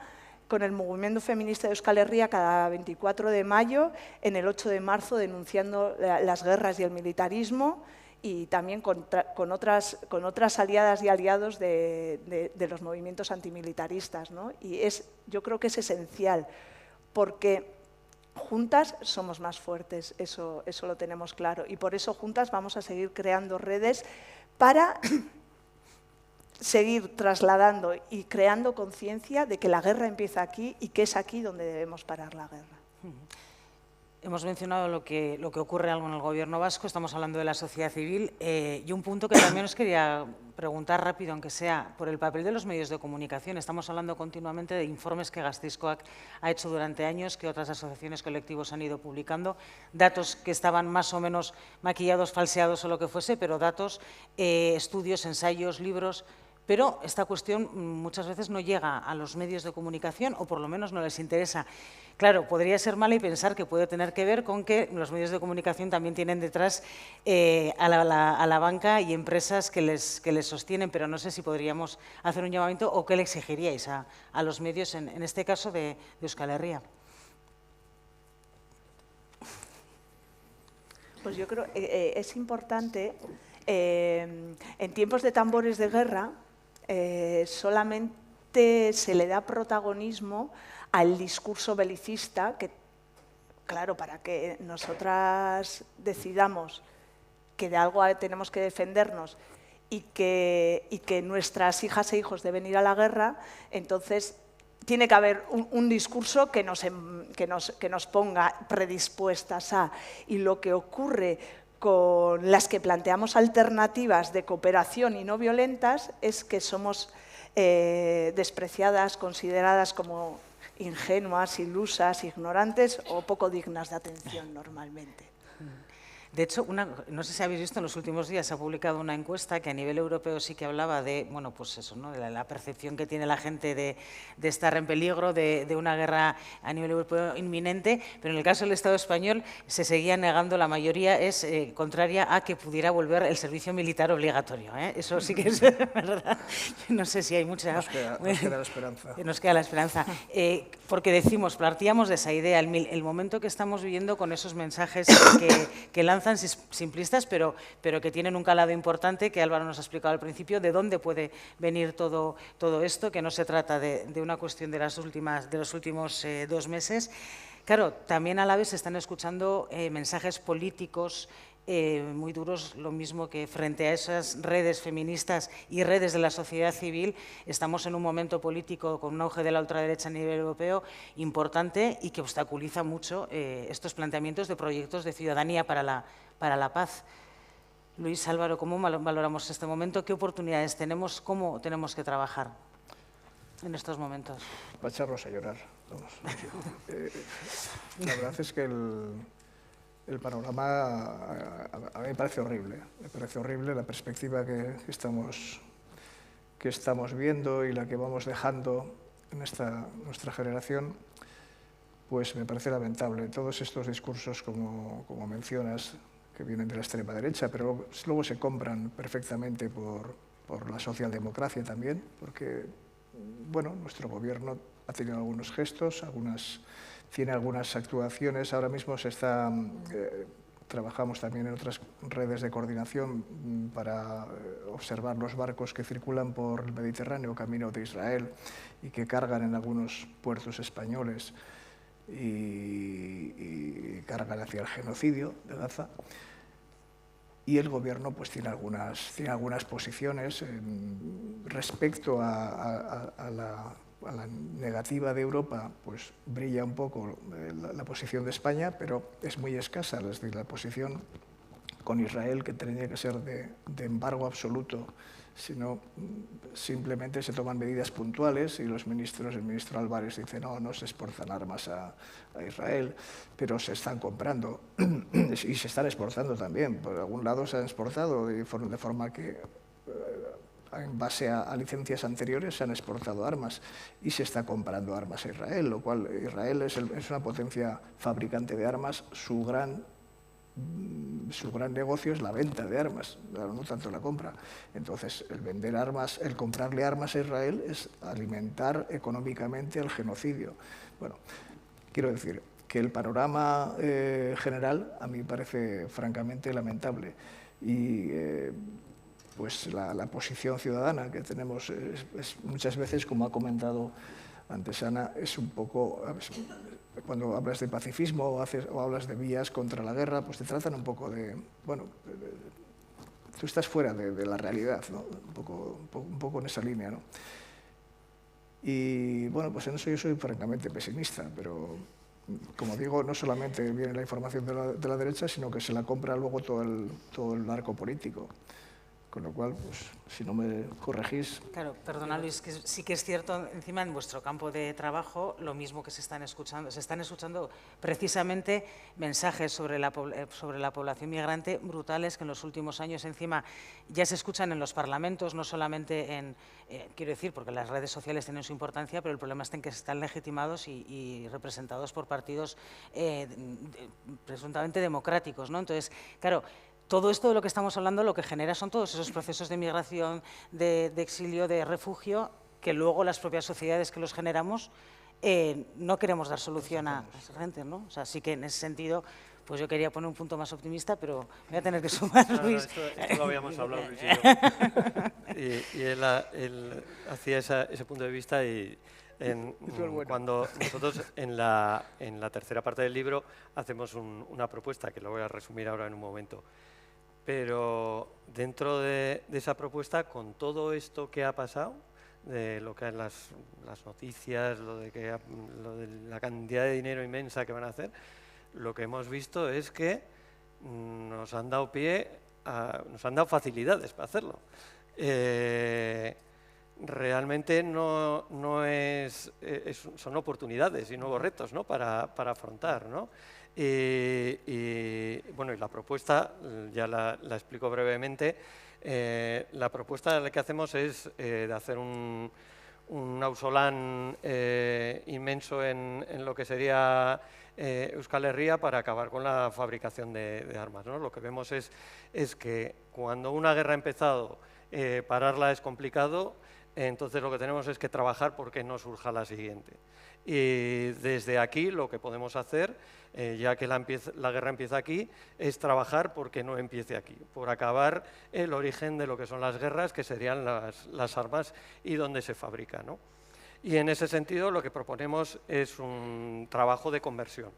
con el movimiento feminista de Euskal Herria cada 24 de mayo, en el 8 de marzo denunciando las guerras y el militarismo, y también con otras aliadas y aliados de los movimientos antimilitaristas, ¿no? Y yo creo que es esencial, porque juntas somos más fuertes, eso lo tenemos claro, y por eso juntas vamos a seguir creando redes para seguir trasladando y creando conciencia de que la guerra empieza aquí y que es aquí donde debemos parar la guerra. Hemos mencionado lo que ocurre algo en el Gobierno vasco, estamos hablando de la sociedad civil, y un punto que también os quería preguntar rápido, aunque sea por el papel de los medios de comunicación. Estamos hablando continuamente de informes que Gasteizkoak ha hecho durante años, que otras asociaciones, colectivos han ido publicando, datos que estaban más o menos maquillados, falseados o lo que fuese, pero datos, estudios, ensayos, libros. Pero esta cuestión muchas veces no llega a los medios de comunicación, o por lo menos no les interesa. Claro, podría ser mala y pensar que puede tener que ver con que los medios de comunicación también tienen detrás a la banca y empresas que les sostienen, pero no sé si podríamos hacer un llamamiento o qué le exigiríais a los medios, en este caso de Euskal Herria. Pues yo creo que es importante, en tiempos de tambores de guerra, solamente se le da protagonismo al discurso belicista, que, claro, para que nosotras decidamos que de algo tenemos que defendernos y que nuestras hijas e hijos deben ir a la guerra, entonces tiene que haber un discurso que nos ponga predispuestas a. Y lo que ocurre con las que planteamos alternativas de cooperación y no violentas es que somos despreciadas, consideradas como ingenuas, ilusas, ignorantes o poco dignas de atención normalmente. De hecho, no sé si habéis visto, en los últimos días se ha publicado una encuesta que a nivel europeo sí que hablaba de, bueno, pues eso, ¿no?, de la percepción que tiene la gente de estar en peligro, de una guerra a nivel europeo inminente, pero en el caso del Estado español se seguía negando, la mayoría es contraria a que pudiera volver el servicio militar obligatorio, ¿eh? Eso sí que es verdad. No sé si hay mucha... Nos queda la esperanza. Nos queda la esperanza. Porque decimos, partíamos de esa idea, el momento que estamos viviendo con esos mensajes que lanzan simplistas, pero que tienen un calado importante, que Álvaro nos ha explicado al principio, de dónde puede venir todo esto, que no se trata de una cuestión de los últimos 2 meses. Claro, también a la vez se están escuchando mensajes políticos muy duros, lo mismo que frente a esas redes feministas y redes de la sociedad civil. Estamos en un momento político con un auge de la ultraderecha a nivel europeo importante y que obstaculiza mucho estos planteamientos de proyectos de ciudadanía para la paz. Luis, Álvaro, ¿cómo valoramos este momento? ¿Qué oportunidades tenemos? ¿Cómo tenemos que trabajar en estos momentos? Para echarlos a llorar. Vamos. La verdad es que el panorama a mí me parece horrible. Me parece horrible la perspectiva que estamos viendo y la que vamos dejando en nuestra generación, pues me parece lamentable. Todos estos discursos, como mencionas, que vienen de la extrema derecha, pero luego se compran perfectamente por la socialdemocracia también, porque bueno, nuestro gobierno ha tenido algunos gestos, tiene algunas actuaciones. Ahora mismo trabajamos también en otras redes de coordinación para observar los barcos que circulan por el Mediterráneo, camino de Israel, y que cargan en algunos puertos españoles y cargan hacia el genocidio de Gaza. Y el gobierno pues tiene algunas posiciones respecto a la negativa de Europa, pues brilla un poco la posición de España, pero es muy escasa la posición con Israel, que tenía que ser de embargo absoluto, sino simplemente se toman medidas puntuales y el ministro Álvarez dice no se exportan armas a Israel, pero se están comprando y se están exportando también. Por algún lado se han exportado de forma que en base a licencias anteriores se han exportado armas y se está comprando armas a Israel, lo cual Israel es una potencia fabricante de armas. Su gran negocio es la venta de armas, no tanto la compra. Entonces, el comprarle armas a Israel es alimentar económicamente el genocidio. Bueno, quiero decir que el panorama general a mí me parece francamente lamentable y pues la posición ciudadana que tenemos es muchas veces, como ha comentado antes Ana, es un poco... Cuando hablas de pacifismo o hablas de vías contra la guerra, pues te tratan un poco de... Bueno, tú estás fuera de la realidad, ¿no? Un poco en esa línea, ¿no? Y bueno, pues en eso yo soy francamente pesimista, pero como digo, no solamente viene la información de la derecha, sino que se la compra luego todo el arco político. Con lo cual, pues, si no me corregís... Claro, perdona Luis, que sí que es cierto, encima en vuestro campo de trabajo, lo mismo que se están escuchando precisamente mensajes sobre la población migrante brutales que en los últimos años encima ya se escuchan en los parlamentos, no solamente quiero decir, porque las redes sociales tienen su importancia, pero el problema está en que están legitimados y representados por partidos presuntamente democráticos, ¿no? Entonces, claro, todo esto de lo que estamos hablando lo que genera son todos esos procesos de migración, de exilio, de refugio, que luego las propias sociedades que los generamos no queremos dar solución a esa gente, ¿no? O sea, sí que en ese sentido Pues yo quería poner un punto más optimista, pero voy a tener que sumar, Luis. Esto lo habíamos hablado, Luis y yo. Y él hacía ese punto de vista cuando nosotros en la tercera parte del libro hacemos una propuesta, que lo voy a resumir ahora en un momento. Pero dentro de esa propuesta, con todo esto que ha pasado, de lo que hay en las noticias, lo de la cantidad de dinero inmensa que van a hacer, lo que hemos visto es que nos han dado nos han dado facilidades para hacerlo. Realmente son oportunidades y nuevos retos, ¿no?, para afrontar, ¿no? Bueno, y la propuesta, ya la explico brevemente. La propuesta que hacemos es de hacer un auzolan inmenso en lo que sería Euskal Herria para acabar con la fabricación de armas, ¿no? Lo que vemos es que cuando una guerra ha empezado, pararla es complicado, entonces lo que tenemos es que trabajar porque no surja la siguiente. Y desde aquí lo que podemos hacer, ya que la guerra empieza aquí, es trabajar porque no empiece aquí, por acabar el origen de lo que son las guerras, que serían las armas y donde se fabrica, ¿no? Y en ese sentido lo que proponemos es un trabajo de conversión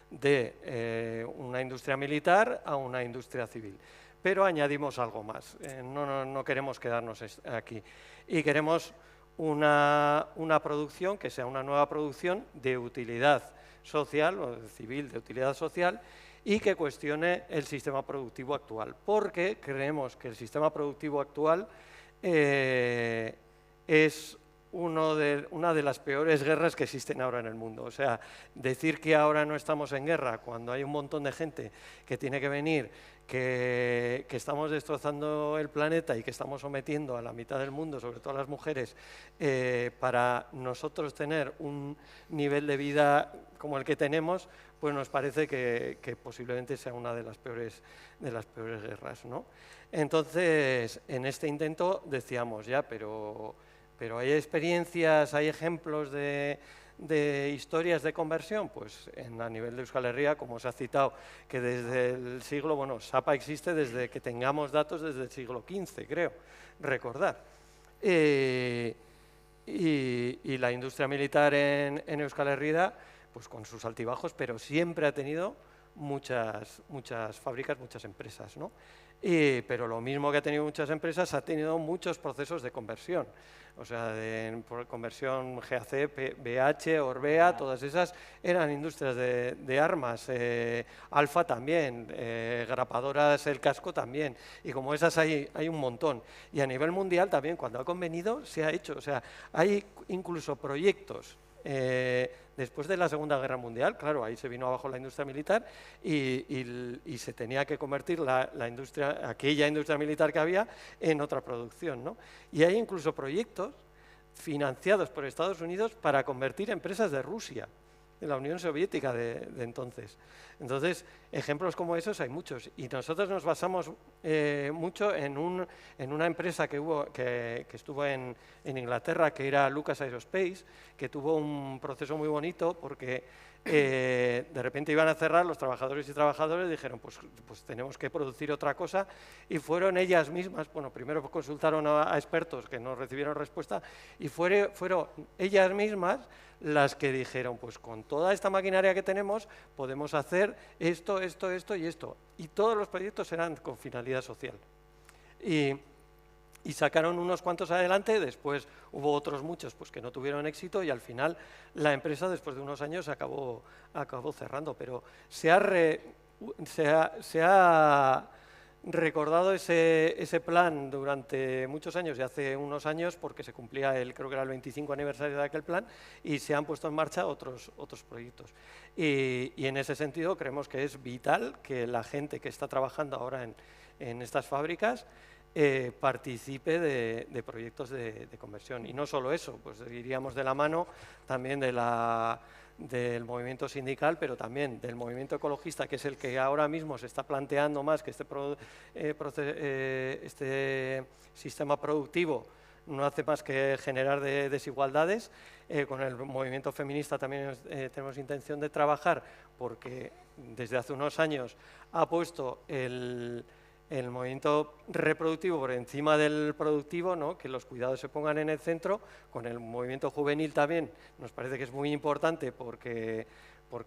de una industria militar a una industria civil. Pero añadimos algo más, no queremos quedarnos aquí y queremos una producción que sea una nueva producción de utilidad social o civil, de utilidad social, y que cuestione el sistema productivo actual, porque creemos que el sistema productivo actual es una de las peores guerras que existen ahora en el mundo. O sea, decir que ahora no estamos en guerra cuando hay un montón de gente que tiene que venir, que estamos destrozando el planeta y que estamos sometiendo a la mitad del mundo, sobre todo a las mujeres, para nosotros tener un nivel de vida como el que tenemos, pues nos parece que posiblemente sea una de las peores guerras, ¿no? Entonces, en este intento decíamos ya, pero hay experiencias, hay ejemplos de historias de conversión, pues a nivel de Euskal Herria, como se ha citado, que desde el siglo, bueno, SAPA existe desde que tengamos datos desde el siglo XV, creo, recordar. Y la industria militar en Euskal Herria, pues con sus altibajos, pero siempre ha tenido muchas fábricas, muchas empresas, ¿no? Pero lo mismo que ha tenido muchas empresas, ha tenido muchos procesos de conversión. O sea, de conversión GAC, BH, Orbea, todas esas eran industrias de armas. Alfa también, grapadoras El Casco también. Y como esas hay un montón. Y a nivel mundial también, cuando ha convenido, se ha hecho. O sea, hay incluso proyectos. Después de la Segunda Guerra Mundial, claro, ahí se vino abajo la industria militar y se tenía que convertir aquella industria militar que había en otra producción, ¿no? Y hay incluso proyectos financiados por Estados Unidos para convertir empresas de Rusia, de la Unión Soviética de entonces. Entonces, ejemplos como esos hay muchos. Y nosotros nos basamos mucho en una empresa que estuvo en Inglaterra, que era Lucas Aerospace, que tuvo un proceso muy bonito porque de repente iban a cerrar, los trabajadores y trabajadoras dijeron, pues tenemos que producir otra cosa, y fueron ellas mismas, bueno, primero consultaron a expertos que no recibieron respuesta, y fueron ellas mismas las que dijeron, pues con toda esta maquinaria que tenemos podemos hacer esto y esto. Y todos los proyectos eran con finalidad social. Y sacaron unos cuantos adelante, después hubo otros muchos pues, que no tuvieron éxito y al final la empresa después de unos años acabó cerrando. Pero se ha recordado ese plan durante muchos años y hace unos años porque se cumplía creo que era el 25 aniversario de aquel plan y se han puesto en marcha otros proyectos. Y en ese sentido creemos que es vital que la gente que está trabajando ahora en estas fábricas participe de proyectos de conversión. Y no solo eso, pues iríamos de la mano también del movimiento sindical, pero también del movimiento ecologista, que es el que ahora mismo se está planteando más que este sistema productivo no hace más que generar desigualdades. Con el movimiento feminista también tenemos intención de trabajar porque desde hace unos años ha puesto el movimiento reproductivo por encima del productivo, ¿no? Que los cuidados se pongan en el centro. Con el movimiento juvenil también nos parece que es muy importante porque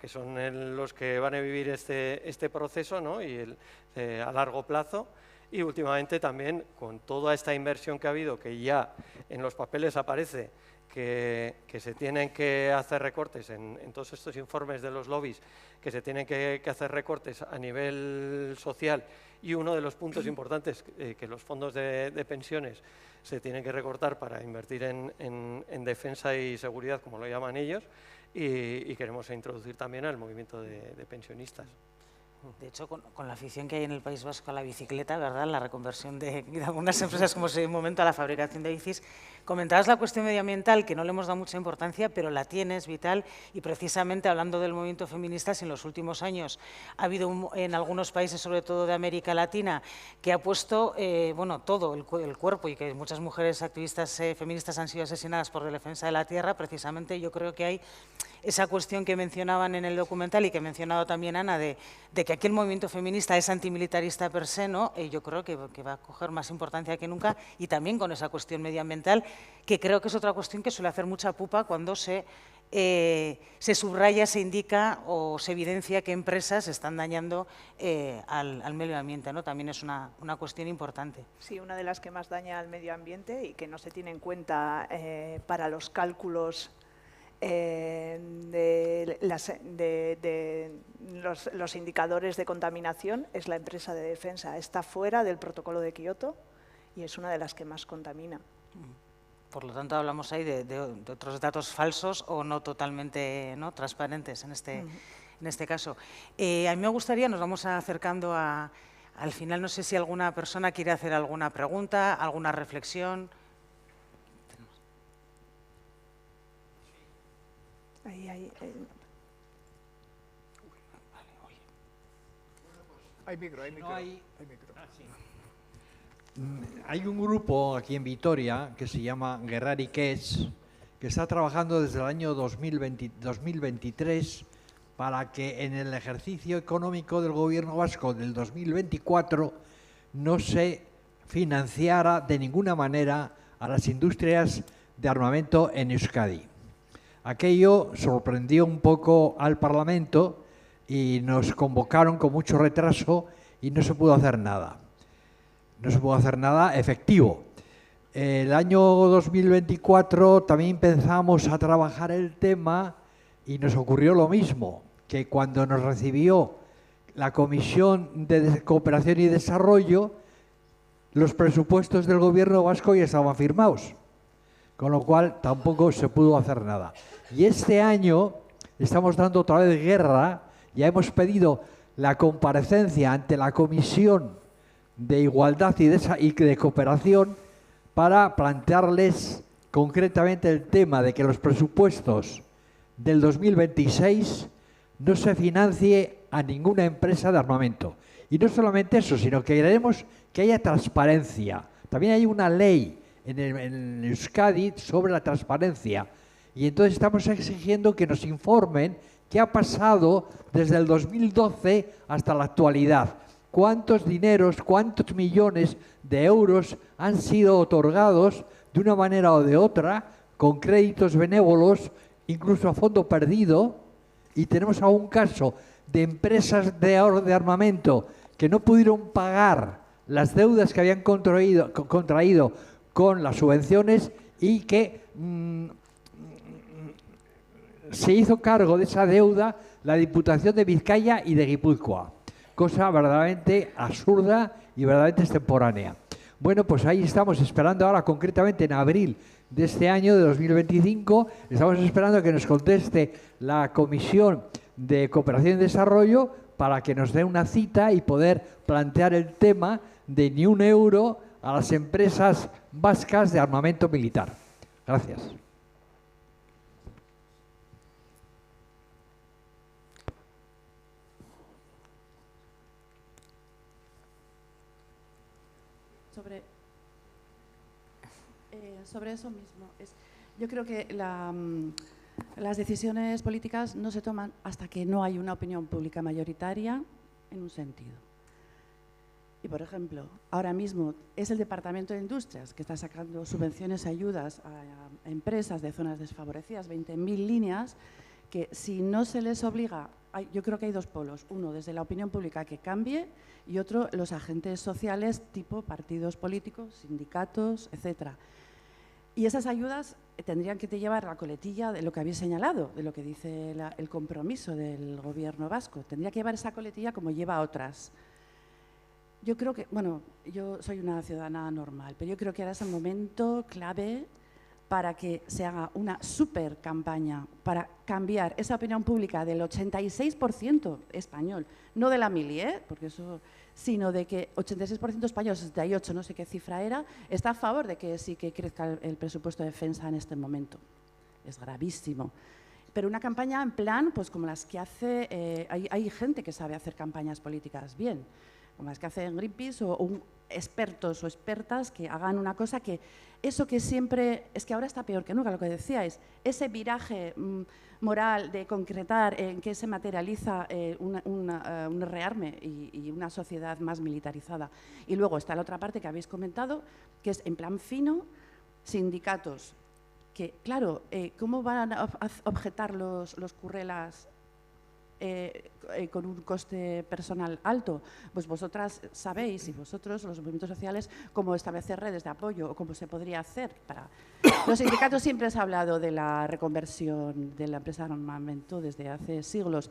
son los que van a vivir este proceso, ¿no? Y a largo plazo. Y últimamente también con toda esta inversión que ha habido, que ya en los papeles aparece que se tienen que hacer recortes en todos estos informes de los lobbies, que se tienen que hacer recortes a nivel social, y uno de los puntos importantes, que los fondos de pensiones se tienen que recortar para invertir en defensa y seguridad, como lo llaman ellos, y queremos introducir también al movimiento de pensionistas. De hecho, con la afición que hay en el País Vasco a la bicicleta, ¿verdad?, la reconversión de algunas empresas como se dio un momento a la fabricación de bicis, comentabas la cuestión medioambiental, que no le hemos dado mucha importancia, pero la tiene, es vital, y precisamente hablando del movimiento feminista, si en los últimos años ha habido en algunos países, sobre todo de América Latina, que ha puesto bueno, todo el cuerpo, y que muchas mujeres activistas feministas han sido asesinadas por la defensa de la tierra, precisamente yo creo que hay esa cuestión que mencionaban en el documental y que ha mencionado también Ana, de que aquí el movimiento feminista es antimilitarista per se, ¿no? Yo creo que va a coger más importancia que nunca, y también con esa cuestión medioambiental, que creo que es otra cuestión que suele hacer mucha pupa cuando se subraya, se indica o se evidencia que empresas están dañando al medio ambiente, ¿no? También es una cuestión importante. Sí, una de las que más daña al medio ambiente y que no se tiene en cuenta para los cálculos de los indicadores de contaminación es la empresa de defensa. Está fuera del protocolo de Kioto y es una de las que más contamina. Por lo tanto, hablamos ahí de otros datos falsos o no totalmente, ¿no?, transparentes en este caso. A mí me gustaría, nos vamos acercando al final, no sé si alguna persona quiere hacer alguna pregunta, alguna reflexión. Hay micro. Hay un grupo aquí en Vitoria que se llama Gerrari Kets, que está trabajando desde el año 2023 para que en el ejercicio económico del Gobierno vasco del 2024 no se financiara de ninguna manera a las industrias de armamento en Euskadi. Aquello sorprendió un poco al Parlamento y nos convocaron con mucho retraso y no se pudo hacer nada. No se pudo hacer nada efectivo. El año 2024 también empezamos a trabajar el tema y nos ocurrió lo mismo, que cuando nos recibió la Comisión de Cooperación y Desarrollo, los presupuestos del Gobierno vasco ya estaban firmados, con lo cual tampoco se pudo hacer nada. Y este año estamos dando otra vez guerra, ya hemos pedido la comparecencia ante la Comisión de Igualdad y de Cooperación para plantearles concretamente el tema de que los presupuestos del 2026 no se financie a ninguna empresa de armamento. Y no solamente eso, sino que queremos que haya transparencia. También hay una ley en Euskadi sobre la transparencia. Y entonces estamos exigiendo que nos informen qué ha pasado desde el 2012 hasta la actualidad. Cuántos dineros, cuántos millones de euros han sido otorgados de una manera o de otra, con créditos benévolos, incluso a fondo perdido. Y tenemos aún un caso de empresas de armamento que no pudieron pagar las deudas que habían contraído con las subvenciones y que se hizo cargo de esa deuda la Diputación de Vizcaya y de Guipúzcoa. Cosa verdaderamente absurda y verdaderamente extemporánea. Bueno, pues ahí estamos esperando ahora, concretamente en abril de este año, de 2025, estamos esperando que nos conteste la Comisión de Cooperación y Desarrollo para que nos dé una cita y poder plantear el tema de ni un euro a las empresas vascas de armamento militar. Gracias. Sobre eso mismo. Yo creo que las decisiones políticas no se toman hasta que no hay una opinión pública mayoritaria en un sentido. Y, por ejemplo, ahora mismo es el Departamento de Industrias que está sacando subvenciones y ayudas a empresas de zonas desfavorecidas, 20.000 líneas, que si no se les obliga, yo creo que hay dos polos, uno desde la opinión pública que cambie y otro los agentes sociales tipo partidos políticos, sindicatos, etcétera. Y esas ayudas tendrían que llevar la coletilla de lo que habéis señalado, de lo que dice el compromiso del Gobierno vasco. Tendría que llevar esa coletilla como lleva otras. Yo creo que, bueno, yo soy una ciudadana normal, pero yo creo que ahora es el momento clave para que se haga una super campaña para cambiar esa opinión pública del 86% español, no de la mili, porque eso, sino de que 86% español, 68, no sé qué cifra era, está a favor de que sí que crezca el presupuesto de defensa en este momento. Es gravísimo. Pero una campaña en plan, pues como las que hace, hay gente que sabe hacer campañas políticas bien, como las que hacen Greenpeace o expertos o expertas que hagan una cosa que eso que siempre, es que ahora está peor que nunca, lo que decíais, ese viraje moral de concretar en qué se materializa un rearme y una sociedad más militarizada. Y luego está la otra parte que habéis comentado, que es en plan fino, sindicatos, que claro, ¿cómo van a objetar los currelas con un coste personal alto? Pues vosotras sabéis, y vosotros, los movimientos sociales, cómo establecer redes de apoyo o cómo se podría hacer para... Los sindicatos siempre se ha hablado de la reconversión de la empresa de armamento desde hace siglos,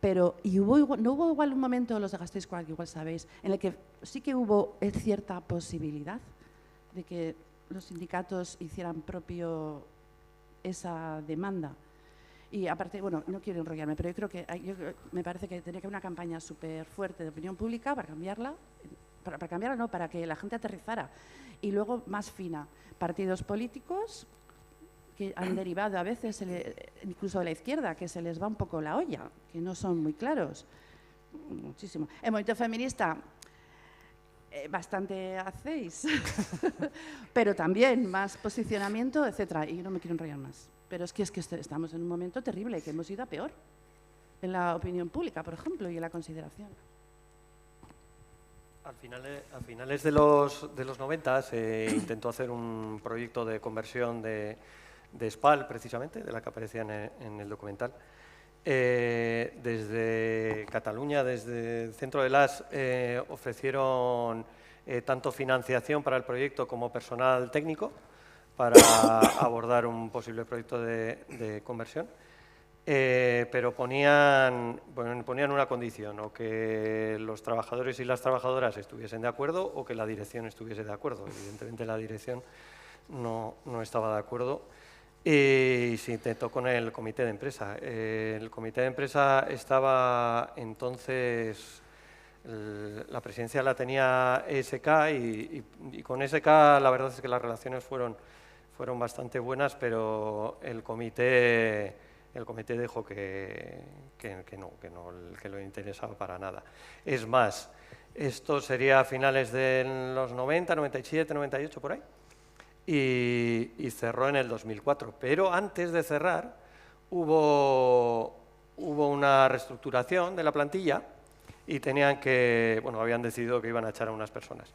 pero ¿no hubo igual un momento, los de Gasteizko, que igual sabéis, en el que sí que hubo cierta posibilidad de que los sindicatos hicieran propio esa demanda? Y aparte, bueno, no quiero enrollarme, pero yo creo que me parece que tendría que haber una campaña súper fuerte de opinión pública para cambiarla, para que la gente aterrizara. Y luego más fina, partidos políticos que han derivado a veces, incluso de la izquierda, que se les va un poco la olla, que no son muy claros. Muchísimo. El movimiento feminista, bastante hacéis, pero también más posicionamiento, etcétera. Y no me quiero enrollar más. Pero es que estamos en un momento terrible, que hemos ido a peor en la opinión pública, por ejemplo, y en la consideración. A finales de los 90 se intentó hacer un proyecto de conversión de SPAL, precisamente, de la que aparecía en el documental. Desde Cataluña, desde el centro de las, ofrecieron tanto financiación para el proyecto como personal técnico para abordar un posible proyecto de conversión, pero ponían una condición, o que los trabajadores y las trabajadoras estuviesen de acuerdo o que la dirección estuviese de acuerdo. Evidentemente la dirección no estaba de acuerdo y se intentó con el comité de empresa. El comité de empresa estaba entonces... La presidencia la tenía ESK y con ESK la verdad es que las relaciones fueron bastante buenas, pero el comité dijo que no le interesaba para nada. Es más, esto sería a finales de los 90, 97, 98, por ahí, y cerró en el 2004. Pero antes de cerrar hubo una reestructuración de la plantilla y habían decidido que iban a echar a unas personas.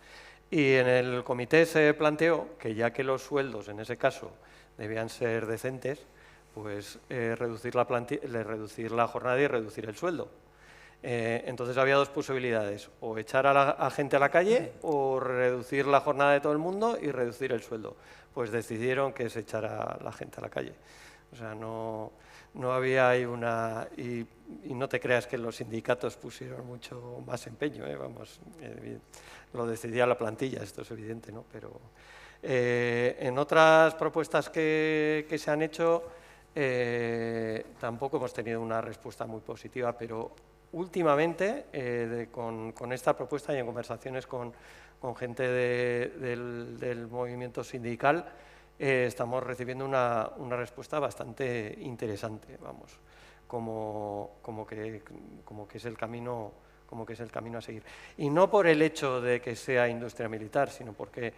Y en el comité se planteó que ya que los sueldos en ese caso debían ser decentes, pues reducir la jornada y reducir el sueldo. Entonces había dos posibilidades, o echar a gente a la calle o reducir la jornada de todo el mundo y reducir el sueldo. Pues decidieron que se echara a la gente a la calle. O sea, no había ahí una... Y no te creas que los sindicatos pusieron mucho más empeño, lo decidía la plantilla, esto es evidente, ¿no? Pero en otras propuestas que se han hecho tampoco hemos tenido una respuesta muy positiva, pero últimamente con esta propuesta y en conversaciones con gente del movimiento sindical estamos recibiendo una respuesta bastante interesante, vamos, como que es el camino a seguir. Y no por el hecho de que sea industria militar, sino porque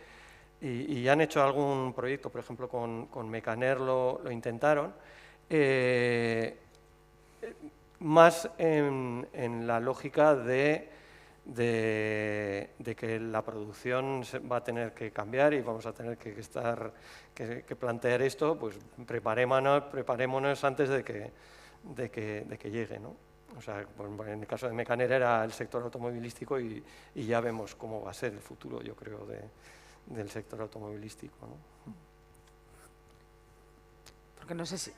y han hecho algún proyecto, por ejemplo, con Mecaner lo intentaron, más en la lógica de que la producción va a tener que cambiar y vamos a tener que plantear esto, pues preparémonos antes de que llegue, ¿no? O sea, pues, en el caso de Mecaner era el sector automovilístico y ya vemos cómo va a ser el futuro, yo creo, del sector automovilístico, ¿no? Porque no sé si...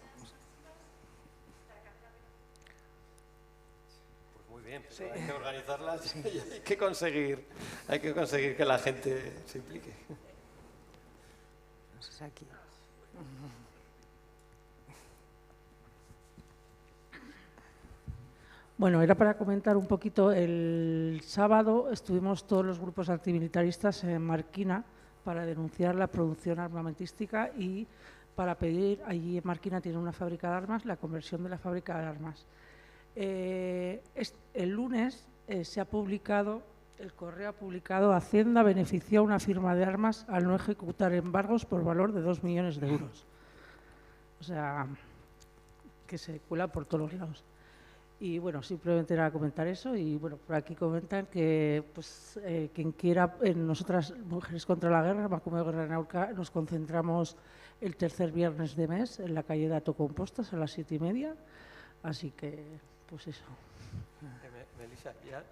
Muy bien, pero sí, hay que organizarlas y hay que conseguir que la gente se implique. No sé si aquí... Bueno, era para comentar un poquito. El sábado estuvimos todos los grupos antimilitaristas en Marquina para denunciar la producción armamentística y para pedir, allí en Marquina tiene una fábrica de armas, la conversión de la fábrica de armas. El lunes se ha publicado, el Correo ha publicado: Hacienda benefició a una firma de armas al no ejecutar embargos por valor de 2 millones de euros. O sea, que se cuela por todos los lados. Y bueno, simplemente era comentar eso. Y bueno, por aquí comentan que pues, quien quiera, nosotras, Mujeres contra la Guerra, Macumeo Guerra en Aurca, nos concentramos el tercer viernes de mes en la calle de Ato Compostas a las 7:30. Así que, pues eso. Melissa, ya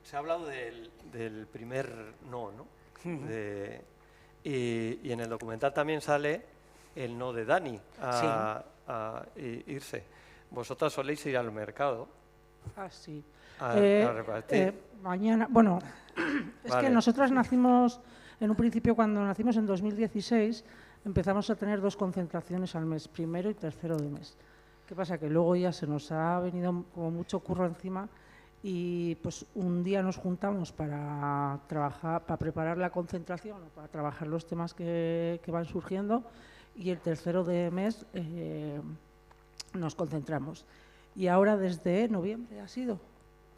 se ha hablado del primer no, ¿no? Y en el documental también sale el no de Dani a irse. Vosotras soléis ir al mercado. Ah, sí. A repartir. Mañana, bueno, es Vale. que nosotras nacimos, en un principio cuando nacimos en 2016, empezamos a tener 2 concentraciones al mes, primero y tercero de mes. ¿Qué pasa? Que luego ya se nos ha venido como mucho curro encima y pues un día nos juntamos para trabajar, para preparar la concentración, para trabajar los temas que van surgiendo, y el tercero de mes nos concentramos. Y ahora desde noviembre ha sido,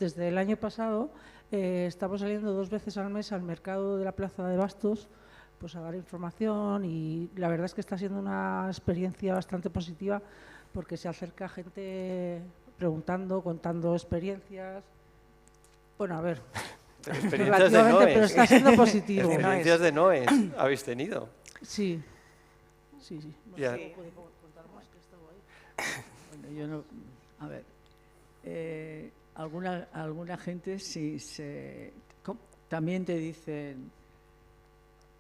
desde el año pasado, estamos saliendo 2 veces al mes al mercado de la Plaza de Bastos, pues a dar información, y la verdad es que está siendo una experiencia bastante positiva porque se acerca gente preguntando, contando experiencias. Bueno, a ver, Experiencias de Noes. pero está siendo positivo. Experiencias de Noes habéis tenido. Sí, sí, sí. Ya. Bueno, yo no, a ver, alguna gente sí también te dicen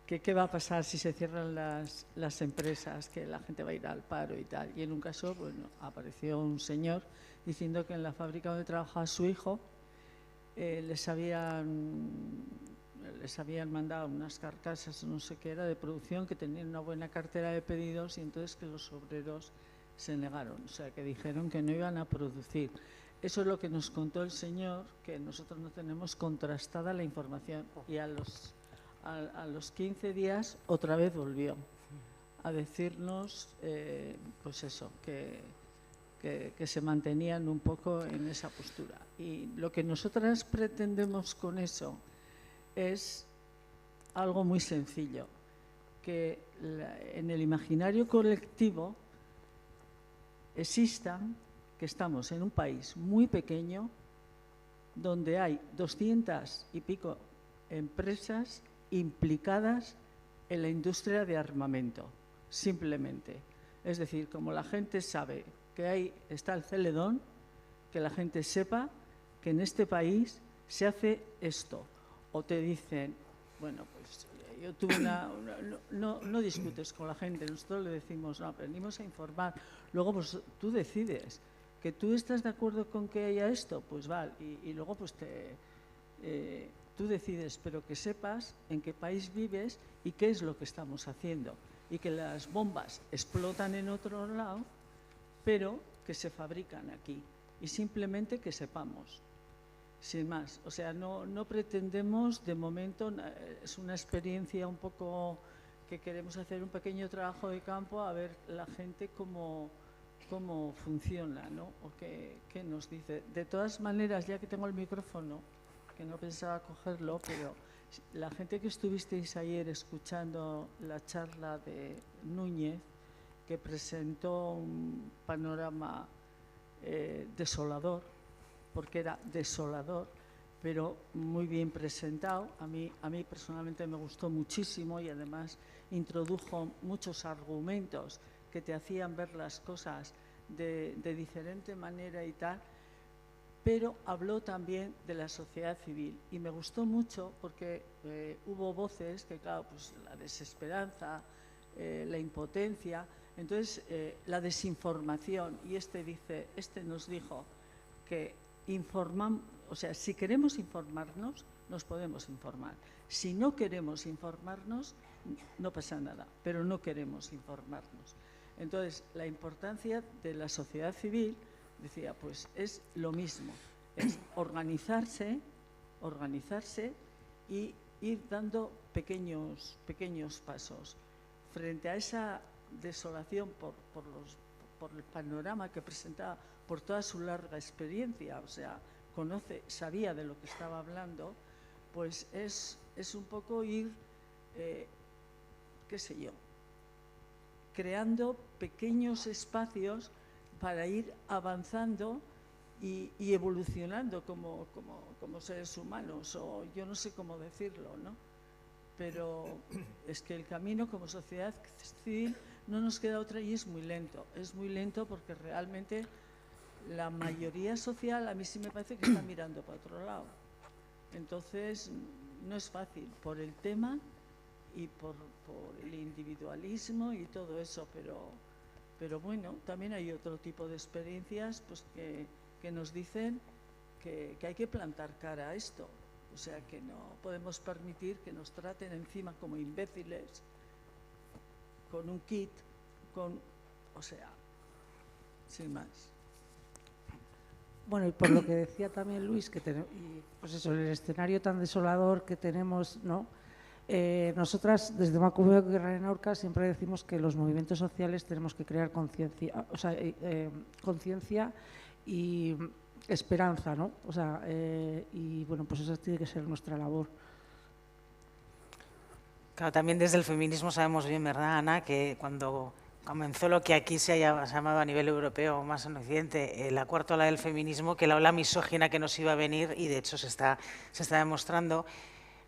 que qué va a pasar si se cierran las empresas, que la gente va a ir al paro y tal. Y en un caso, bueno, apareció un señor diciendo que en la fábrica donde trabajaba su hijo les habían mandado unas carcasas, no sé qué era, de producción, que tenían una buena cartera de pedidos, y entonces que los obreros se negaron, o sea, que dijeron que no iban a producir. Eso es lo que nos contó el señor, que nosotros no tenemos contrastada la información, y a los 15 días otra vez volvió a decirnos, pues eso, que se mantenían un poco en esa postura. Y lo que nosotras pretendemos con eso es algo muy sencillo, que en el imaginario colectivo existan que estamos en un país muy pequeño donde hay 200 y pico empresas implicadas en la industria de armamento, simplemente. Es decir, como la gente sabe que ahí está el Celedón, que la gente sepa que en este país se hace esto. O te dicen, bueno, pues yo tuve no discutes con la gente, nosotros le decimos, no, venimos a informar. Luego, pues tú decides que tú estás de acuerdo con que haya esto, pues vale, y luego pues tú decides, pero que sepas en qué país vives y qué es lo que estamos haciendo. Y que las bombas explotan en otro lado, pero que se fabrican aquí. Y simplemente que sepamos, sin más. O sea, no pretendemos, de momento, es una experiencia un poco que queremos hacer un pequeño trabajo de campo, a ver la gente cómo funciona, ¿no? O qué nos dice. De todas maneras, ya que tengo el micrófono, que no pensaba cogerlo, pero La gente que estuvisteis ayer escuchando la charla de Núñez, que presentó un panorama desolador, porque era desolador, pero muy bien presentado. A mí personalmente me gustó muchísimo y además introdujo muchos argumentos que te hacían ver las cosas de diferente manera y tal, pero habló también de la sociedad civil y me gustó mucho porque hubo voces que, claro, pues la desesperanza, la impotencia, entonces la desinformación, y este nos dijo que o sea, si queremos informarnos, nos podemos informar. Si no queremos informarnos, no pasa nada, pero no queremos informarnos. Entonces, la importancia de la sociedad civil, decía, pues es lo mismo, es organizarse y ir dando pequeños pasos. Frente a esa desolación por el panorama que presentaba, por toda su larga experiencia, o sea, sabía de lo que estaba hablando, pues es un poco ir, qué sé yo, creando pequeños espacios para ir avanzando y evolucionando como seres humanos, o yo no sé cómo decirlo, ¿no? Pero es que el camino como sociedad civil no nos queda otra y es muy lento porque realmente la mayoría social a mí sí me parece que está mirando para otro lado. Entonces no es fácil por el tema y por el individualismo y todo eso, pero bueno, también hay otro tipo de experiencias pues que nos dicen que hay que plantar cara a esto. O sea, que no podemos permitir que nos traten encima como imbéciles, con un kit, o sea, sin más. Bueno, y por lo que decía también Luis, pues eso, el escenario tan desolador que tenemos, ¿no? Nosotras, desde Emakumeo Gerraren Aurka, siempre decimos que los movimientos sociales tenemos que crear conciencia, o sea, conciencia y esperanza, ¿no? O sea, y bueno, pues esa tiene que ser nuestra labor. Claro, también desde el feminismo sabemos bien, ¿verdad, Ana?, que cuando comenzó lo que aquí se ha llamado a nivel europeo, más en Occidente, la cuarta ola del feminismo, que la ola misógina que nos iba a venir, y de hecho se está demostrando,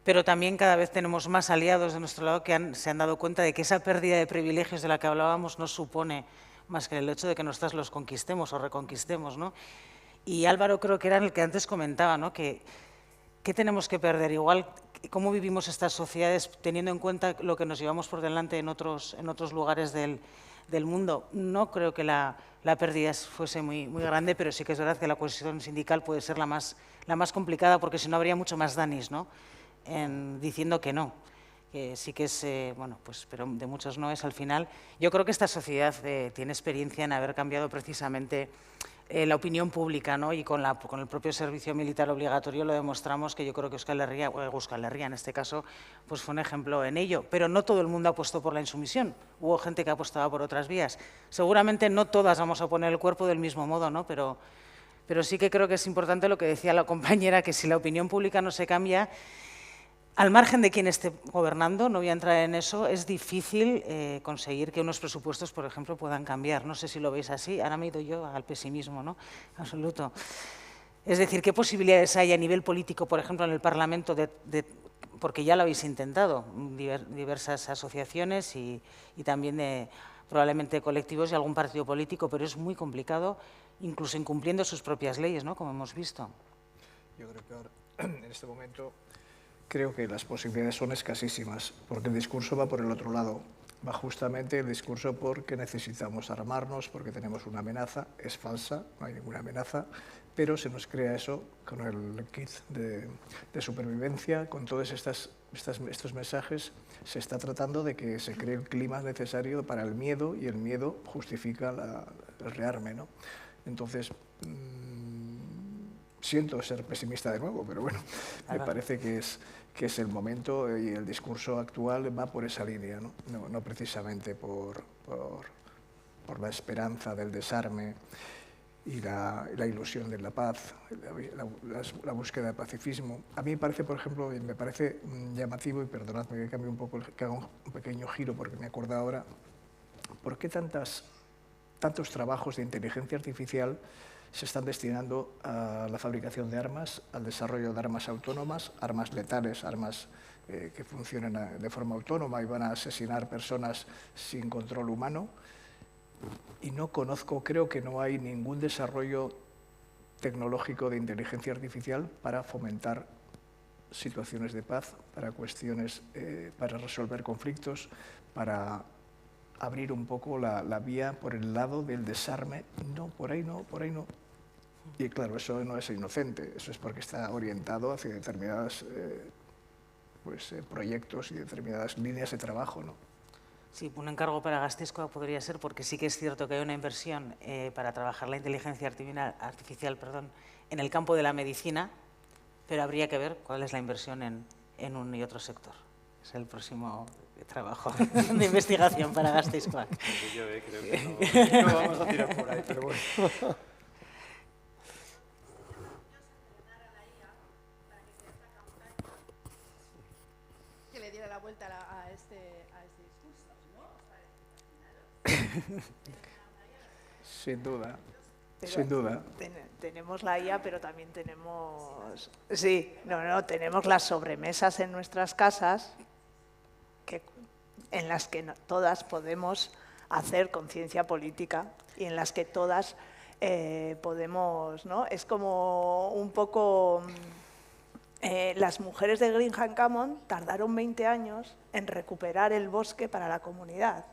pero también cada vez tenemos más aliados de nuestro lado que se han dado cuenta de que esa pérdida de privilegios de la que hablábamos no supone más que el hecho de que nosotras los conquistemos o reconquistemos, ¿no? Y Álvaro creo que era el que antes comentaba, ¿no?, que ¿qué tenemos que perder? Igual, ¿cómo vivimos estas sociedades teniendo en cuenta lo que nos llevamos por delante en otros lugares del mundo? No creo que la pérdida fuese muy grande, pero sí que es verdad que la cohesión sindical puede ser la más complicada, porque si no habría mucho más danis, ¿no?, diciendo que no. Que sí que es, bueno, pues, pero de muchos no es al final. Yo creo que esta sociedad tiene experiencia en haber cambiado precisamente la opinión pública, ¿no? Y con el propio servicio militar obligatorio lo demostramos, que yo creo que Euskal Herria en este caso pues fue un ejemplo en ello, pero no todo el mundo apostó por la insumisión, hubo gente que apostaba por otras vías. Seguramente no todas vamos a poner el cuerpo del mismo modo, ¿no? Pero sí que creo que es importante lo que decía la compañera, que si la opinión pública no se cambia, al margen de quien esté gobernando, no voy a entrar en eso, es difícil conseguir que unos presupuestos, por ejemplo, puedan cambiar. No sé si lo veis así, ahora me he ido yo al pesimismo, ¿no? Absoluto. Es decir, ¿qué posibilidades hay a nivel político, por ejemplo, en el Parlamento, porque ya lo habéis intentado, diversas asociaciones y también probablemente colectivos y algún partido político, pero es muy complicado, incluso incumpliendo sus propias leyes, ¿no?, como hemos visto. Yo creo que ahora, en este momento, creo que las posibilidades son escasísimas, porque el discurso va por el otro lado. Va justamente el discurso porque necesitamos armarnos, porque tenemos una amenaza. Es falsa, no hay ninguna amenaza, pero se nos crea eso con el kit de supervivencia, con todos estos mensajes. Se está tratando de que se cree el clima necesario para el miedo, y el miedo justifica el rearme, ¿no? Entonces, siento ser pesimista de nuevo, pero bueno, me parece que es el momento, y el discurso actual va por esa línea, ¿no? No precisamente por la esperanza del desarme. y la ilusión de la paz, la búsqueda de pacifismo. A mí me parece, por ejemplo, me parece llamativo, y perdonadme que cambie un poco, que haga un pequeño giro porque me acuerdo ahora, ¿por qué tantos trabajos de inteligencia artificial se están destinando a la fabricación de armas, al desarrollo de armas autónomas, armas letales, armas que funcionen de forma autónoma y van a asesinar personas sin control humano? Y no conozco, creo que no hay ningún desarrollo tecnológico de inteligencia artificial para fomentar situaciones de paz, para cuestiones, para resolver conflictos, para abrir un poco la vía por el lado del desarme. No, por ahí no, por ahí no. Y claro, eso no es inocente, eso es porque está orientado hacia determinados proyectos y determinadas líneas de trabajo, ¿no? Sí, un encargo para Gasteizko podría ser, porque sí que es cierto que hay una inversión para trabajar la inteligencia artificial en el campo de la medicina, pero habría que ver cuál es la inversión en un y otro sector. Es el próximo trabajo de investigación para Gasteizko. Yo creo que no vamos a tirar por ahí, pero bueno. Que le diera la vuelta a este discurso, ¿no? Sin duda, Pero sin duda. Tenemos la IA, pero también tenemos... Sí, tenemos las sobremesas en nuestras casas en las que todas podemos hacer conciencia política y en las que todas podemos, ¿no? Es como un poco... las mujeres de Greenham Common tardaron 20 años en recuperar el bosque para la comunidad.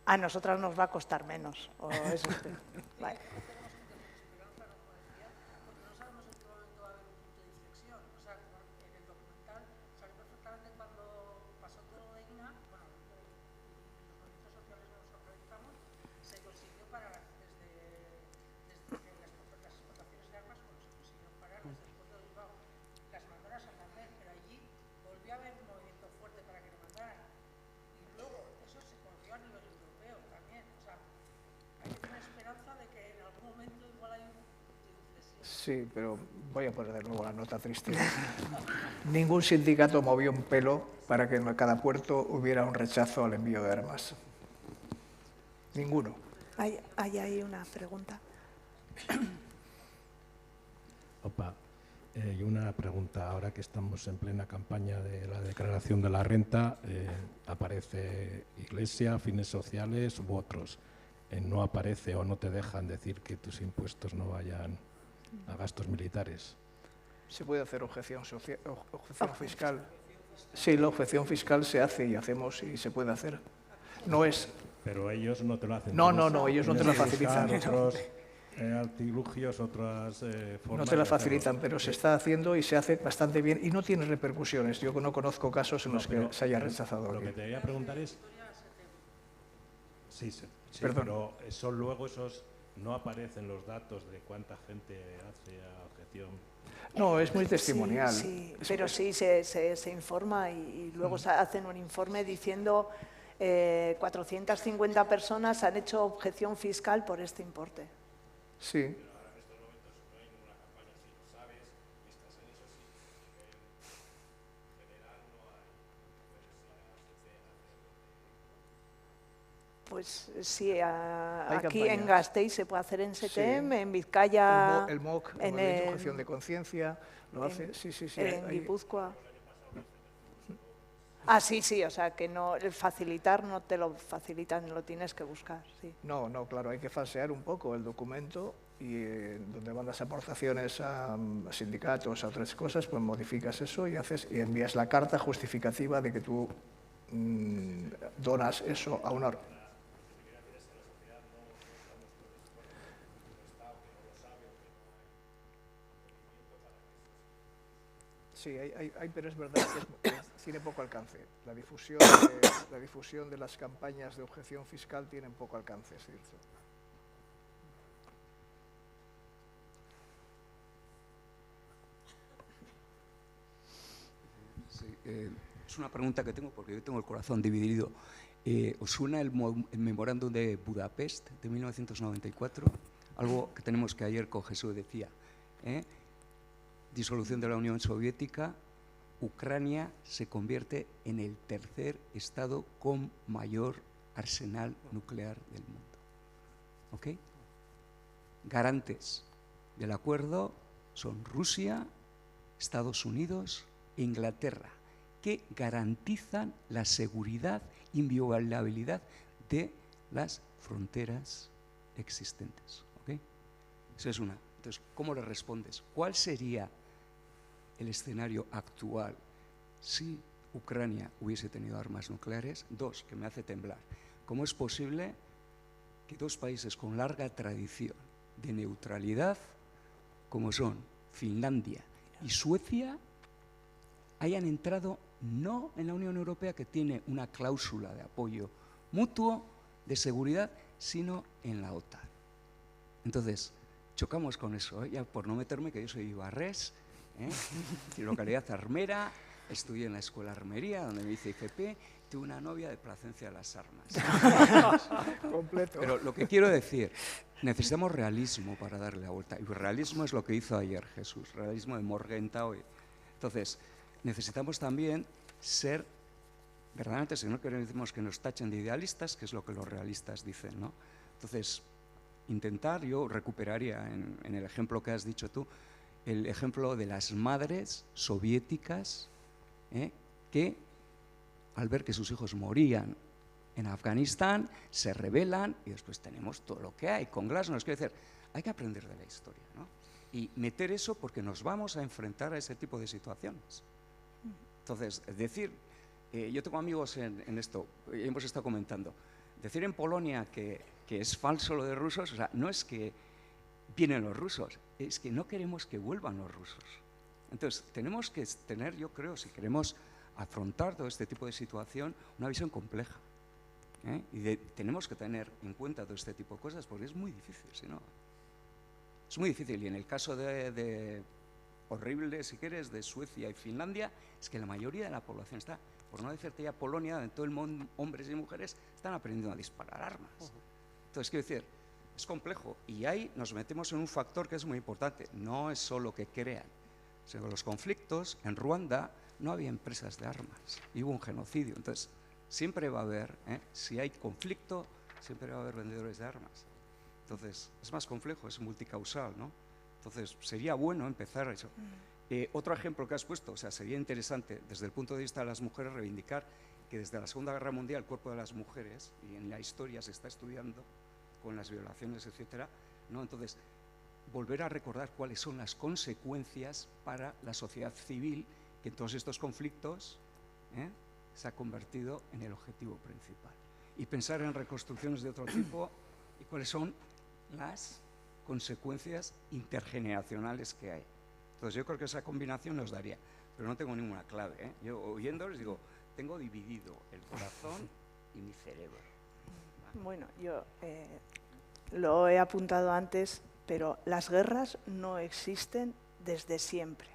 A nosotras nos va a costar menos. Vale. Sí, pero voy a poner de nuevo la nota triste. Ningún sindicato movió un pelo para que en cada puerto hubiera un rechazo al envío de armas. Ninguno. Hay ahí una pregunta. Opa, y una pregunta. Ahora que estamos en plena campaña de la declaración de la renta, aparece Iglesia, fines sociales u otros. No aparece o no te dejan decir que tus impuestos no vayan a gastos militares. ¿Se puede hacer objeción fiscal? Sí, la objeción fiscal se hace y hacemos y se puede hacer. No es... Pero ellos no te lo hacen. No, ellos no te la facilitan. Otros artilugios, otras formas. No te la facilitan, pero se está haciendo y se hace bastante bien y no tiene repercusiones. Yo no conozco casos en los que se haya rechazado. Lo que te voy a preguntar es... Sí, perdón. Pero luego esos no aparecen los datos de cuánta gente hace objeción. No, es muy testimonial. Sí, pero sí se informa y luego hacen un informe diciendo 450 personas han hecho objeción fiscal por este importe. Sí. Pues sí, aquí campañas. en Gasteiz se puede hacer en STM, Sí. en Vizcaya, El MOC, en el objeción de conciencia, lo hace. Sí. En Guipúzcoa. Ah, sí, o sea, que no, el facilitar no te lo facilitan, lo tienes que buscar, sí. No, claro, hay que falsear un poco el documento y donde van las aportaciones a sindicatos, a otras cosas, pues modificas eso y envías la carta justificativa de que tú donas eso a una... Sí, pero es verdad que tiene poco alcance. La difusión de las campañas de objeción fiscal tienen poco alcance, es cierto. Sí, es una pregunta que tengo porque yo tengo el corazón dividido. ¿Os suena el memorándum de Budapest de 1994? algo que tenemos que ayer con Jesús decía, disolución de la Unión Soviética, Ucrania se convierte en el tercer estado con mayor arsenal nuclear del mundo. ¿Ok? Garantes del acuerdo son Rusia, Estados Unidos e Inglaterra, que garantizan la seguridad e inviolabilidad de las fronteras existentes. ¿Okay? Esa es una. Entonces, ¿cómo le respondes? ¿Cuál sería el escenario actual si Ucrania hubiese tenido armas nucleares? Dos, que me hace temblar. ¿Cómo es posible que dos países con larga tradición de neutralidad, como son Finlandia y Suecia, hayan entrado no en la Unión Europea, que tiene una cláusula de apoyo mutuo de seguridad, sino en la OTAN? Entonces, chocamos con eso, ya por no meterme, que yo soy ibarrés, localidad armera, estudié en la escuela armería, donde me hice IFP, tuve una novia de Plasencia de las Armas. Completo. Pero lo que quiero decir, necesitamos realismo para darle la vuelta, y realismo es lo que hizo ayer Jesús, realismo de Morgenthau. Entonces, necesitamos también ser, verdaderamente, si no queremos que nos tachen de idealistas, que es lo que los realistas dicen, ¿no? Entonces, intentar, yo recuperaría en el ejemplo que has dicho tú, el ejemplo de las madres soviéticas que al ver que sus hijos morían en Afganistán, se rebelan, y después tenemos todo lo que hay. Con Glasnost, nos quiere decir, hay que aprender de la historia, ¿no? Y meter eso, porque nos vamos a enfrentar a ese tipo de situaciones. Entonces, decir, yo tengo amigos en esto, hemos estado comentando, decir en Polonia que es falso lo de rusos, o sea, no es que vienen los rusos, es que no queremos que vuelvan los rusos. Entonces, tenemos que tener, yo creo, si queremos afrontar todo este tipo de situación, una visión compleja. Y tenemos que tener en cuenta todo este tipo de cosas, porque es muy difícil, si no. Es muy difícil, y en el caso de horrible, si quieres, de Suecia y Finlandia, es que la mayoría de la población está, por no decirte ya Polonia, en todo el mundo, hombres y mujeres están aprendiendo a disparar armas. Entonces, quiero decir, es complejo, y ahí nos metemos en un factor que es muy importante. No es solo que crean, sino que los conflictos, en Ruanda no había empresas de armas, y hubo un genocidio. Entonces, siempre va a haber, si hay conflicto, siempre va a haber vendedores de armas. Entonces, es más complejo, es multicausal, ¿no? Entonces, sería bueno empezar eso. Otro ejemplo que has puesto, o sea, sería interesante, desde el punto de vista de las mujeres, reivindicar que desde la Segunda Guerra Mundial el cuerpo de las mujeres, y en la historia se está estudiando con las violaciones, etcétera, ¿no? Entonces, volver a recordar cuáles son las consecuencias para la sociedad civil, que en todos estos conflictos se ha convertido en el objetivo principal. Y pensar en reconstrucciones de otro tipo y cuáles son las consecuencias intergeneracionales que hay. Entonces, yo creo que esa combinación nos daría, pero no tengo ninguna clave. Yo, oyéndoles, digo, tengo dividido el corazón y mi cerebro. Bueno, yo lo he apuntado antes, pero las guerras no existen desde siempre.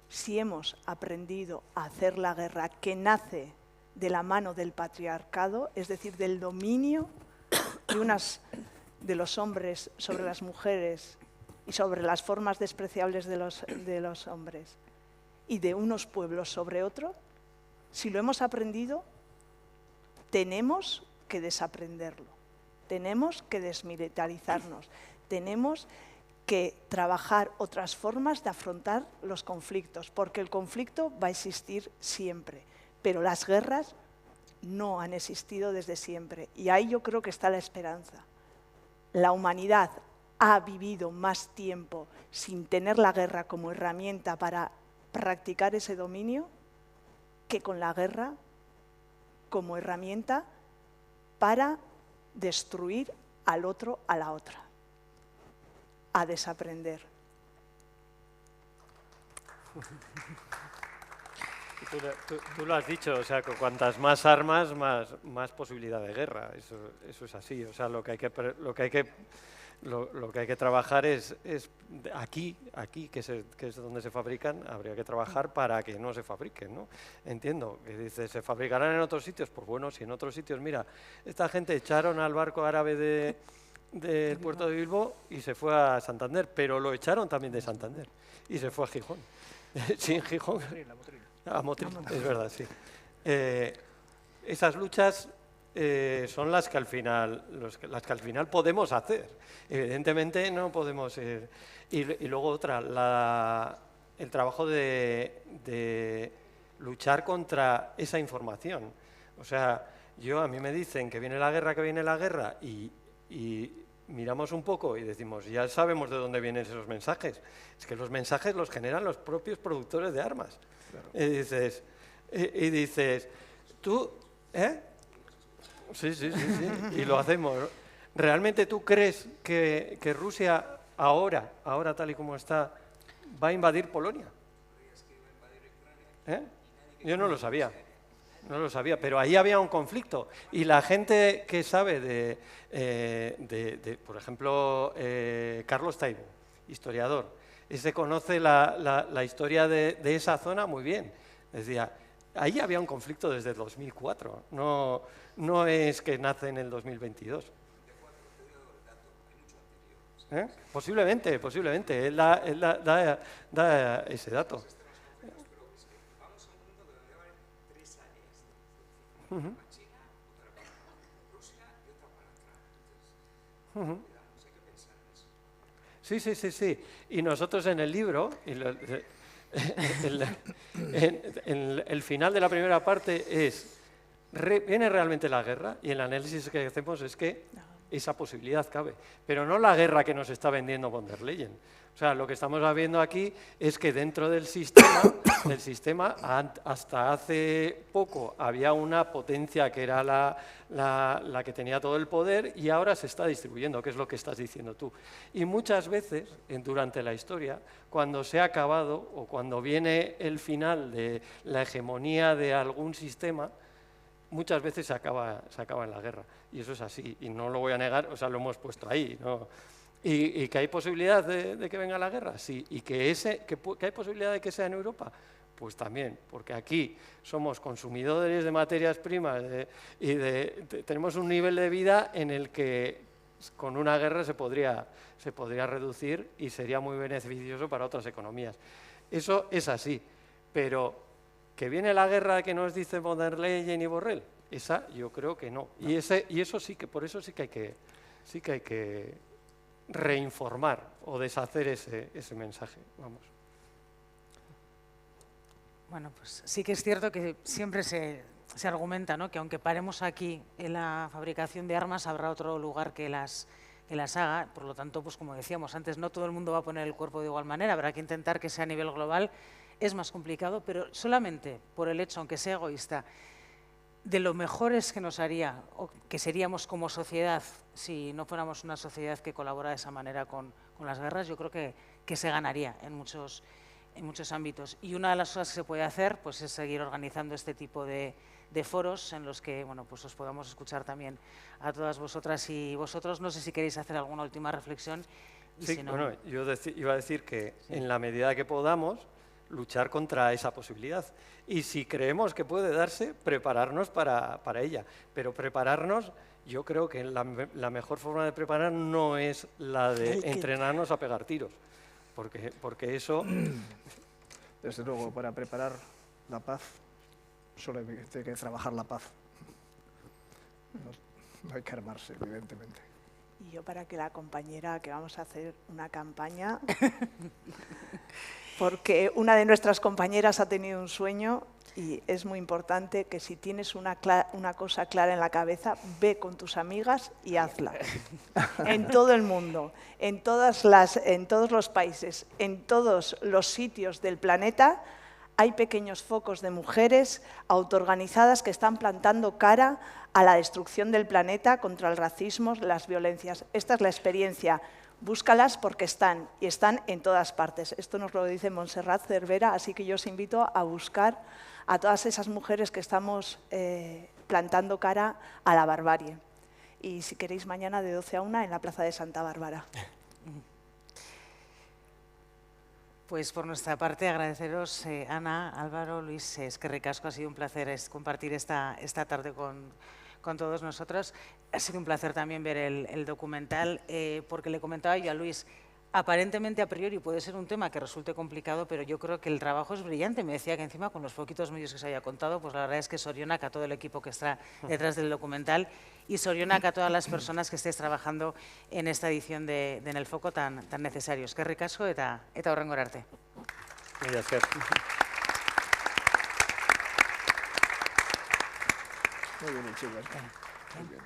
Si hemos aprendido a hacer la guerra que nace de la mano del patriarcado, es decir, del dominio de los hombres sobre las mujeres y sobre las formas despreciables de los hombres, y de unos pueblos sobre otro, si lo hemos aprendido, tenemos que desaprenderlo, tenemos que desmilitarizarnos, tenemos que trabajar otras formas de afrontar los conflictos, porque el conflicto va a existir siempre, pero las guerras no han existido desde siempre, y ahí yo creo que está la esperanza. La humanidad ha vivido más tiempo sin tener la guerra como herramienta para practicar ese dominio que con la guerra como herramienta para destruir al otro, a la otra, a desaprender. Tú lo has dicho, o sea, que cuantas más armas, más posibilidad de guerra. Eso es así. O sea, lo que hay que trabajar es aquí que es donde se fabrican, habría que trabajar para que no se fabriquen, ¿no? Entiendo que dice, ¿se fabricarán en otros sitios? Pues bueno, si en otros sitios, mira, esta gente echaron al barco árabe del puerto de Bilbao y se fue a Santander, pero lo echaron también de Santander y se fue a Gijón. Sí, en Gijón. A Motril, es verdad, sí. Esas luchas son las que al final podemos hacer. Evidentemente no podemos ir. Y luego otra, el trabajo de luchar contra esa información. O sea, a mí me dicen que viene la guerra y miramos un poco y decimos, ya sabemos de dónde vienen esos mensajes. Es que los mensajes los generan los propios productores de armas. Claro. Y dices, tú, Sí, y lo hacemos. ¿Realmente tú crees que Rusia ahora tal y como está, va a invadir Polonia? Yo no lo sabía. No lo sabía, pero ahí había un conflicto. Y la gente que sabe por ejemplo, Carlos Taibo, historiador, ese conoce la historia de esa zona muy bien. Decía, ahí había un conflicto desde el 2004, no es que nace en el 2022. Posiblemente, él da ese dato. Sí. Y nosotros en el libro, el final de la primera parte es, ¿viene realmente la guerra? Y el análisis que hacemos es que esa posibilidad cabe, pero no la guerra que nos está vendiendo von der Leyen. O sea, lo que estamos viendo aquí es que dentro del sistema, hasta hace poco había una potencia que era la que tenía todo el poder y ahora se está distribuyendo, que es lo que estás diciendo tú. Y muchas veces, durante la historia, cuando se ha acabado o cuando viene el final de la hegemonía de algún sistema, muchas veces se acaba en la guerra. Y eso es así, y no lo voy a negar, o sea, lo hemos puesto ahí, ¿no? ¿Y que hay posibilidad de que venga la guerra? Sí. ¿Y que hay posibilidad de que sea en Europa? Pues también, porque aquí somos consumidores de materias primas y tenemos un nivel de vida en el que con una guerra se podría reducir y sería muy beneficioso para otras economías. Eso es así, pero ¿que viene la guerra que nos dice von der Leyen y Borrell? Esa yo creo que no. Y eso sí que, por eso sí que hay que reinformar o deshacer ese mensaje, vamos. Bueno, pues sí que es cierto que siempre se argumenta, ¿no?, que aunque paremos aquí en la fabricación de armas, habrá otro lugar que las haga. Por lo tanto, pues como decíamos antes, no todo el mundo va a poner el cuerpo de igual manera, habrá que intentar que sea a nivel global. Es más complicado, pero solamente por el hecho, aunque sea egoísta, de lo mejores que nos haría, o que seríamos como sociedad, si no fuéramos una sociedad que colabora de esa manera con las guerras, yo creo que se ganaría en muchos ámbitos. Y una de las cosas que se puede hacer, pues, es seguir organizando este tipo de foros en los que, bueno, pues os podamos escuchar también a todas vosotras y vosotros. No sé si queréis hacer alguna última reflexión. Y sí, si no... Bueno, yo iba a decir que en la medida que podamos, luchar contra esa posibilidad. Y si creemos que puede darse, prepararnos para ella. Pero prepararnos, yo creo que la mejor forma de preparar no es la de entrenarnos a pegar tiros. Porque eso... Desde luego, para preparar la paz, solo hay que trabajar la paz. No hay que armarse, evidentemente. Y yo, para que la compañera, que vamos a hacer una campaña, porque una de nuestras compañeras ha tenido un sueño y es muy importante que si tienes una cosa clara en la cabeza, ve con tus amigas y hazla. En todo el mundo, en todos los países, en todos los sitios del planeta, hay pequeños focos de mujeres autoorganizadas que están plantando cara a la destrucción del planeta contra el racismo, las violencias. Esta es la experiencia. Búscalas porque están, y están en todas partes. Esto nos lo dice Montserrat Cervera, así que yo os invito a buscar a todas esas mujeres que estamos plantando cara a la barbarie. Y si queréis, mañana de 12 a 1 en la Plaza de Santa Bárbara. Pues por nuestra parte agradeceros, Ana, Álvaro, Luis, eskerrik asko, ha sido un placer compartir esta tarde con con todos nosotros. Ha sido un placer también ver el documental, porque le comentaba yo a Luis, aparentemente a priori puede ser un tema que resulte complicado, pero yo creo que el trabajo es brillante. Me decía que encima con los poquitos medios que se haya contado, pues la verdad es que sorionaca a todo el equipo que está detrás del documental y sorionaca a todas las personas que estéis trabajando en esta edición de En el Foco tan necesario. Eskerrik asko eta hurrengora arte. Mila esker. Muy bien, chicos. Muy bien.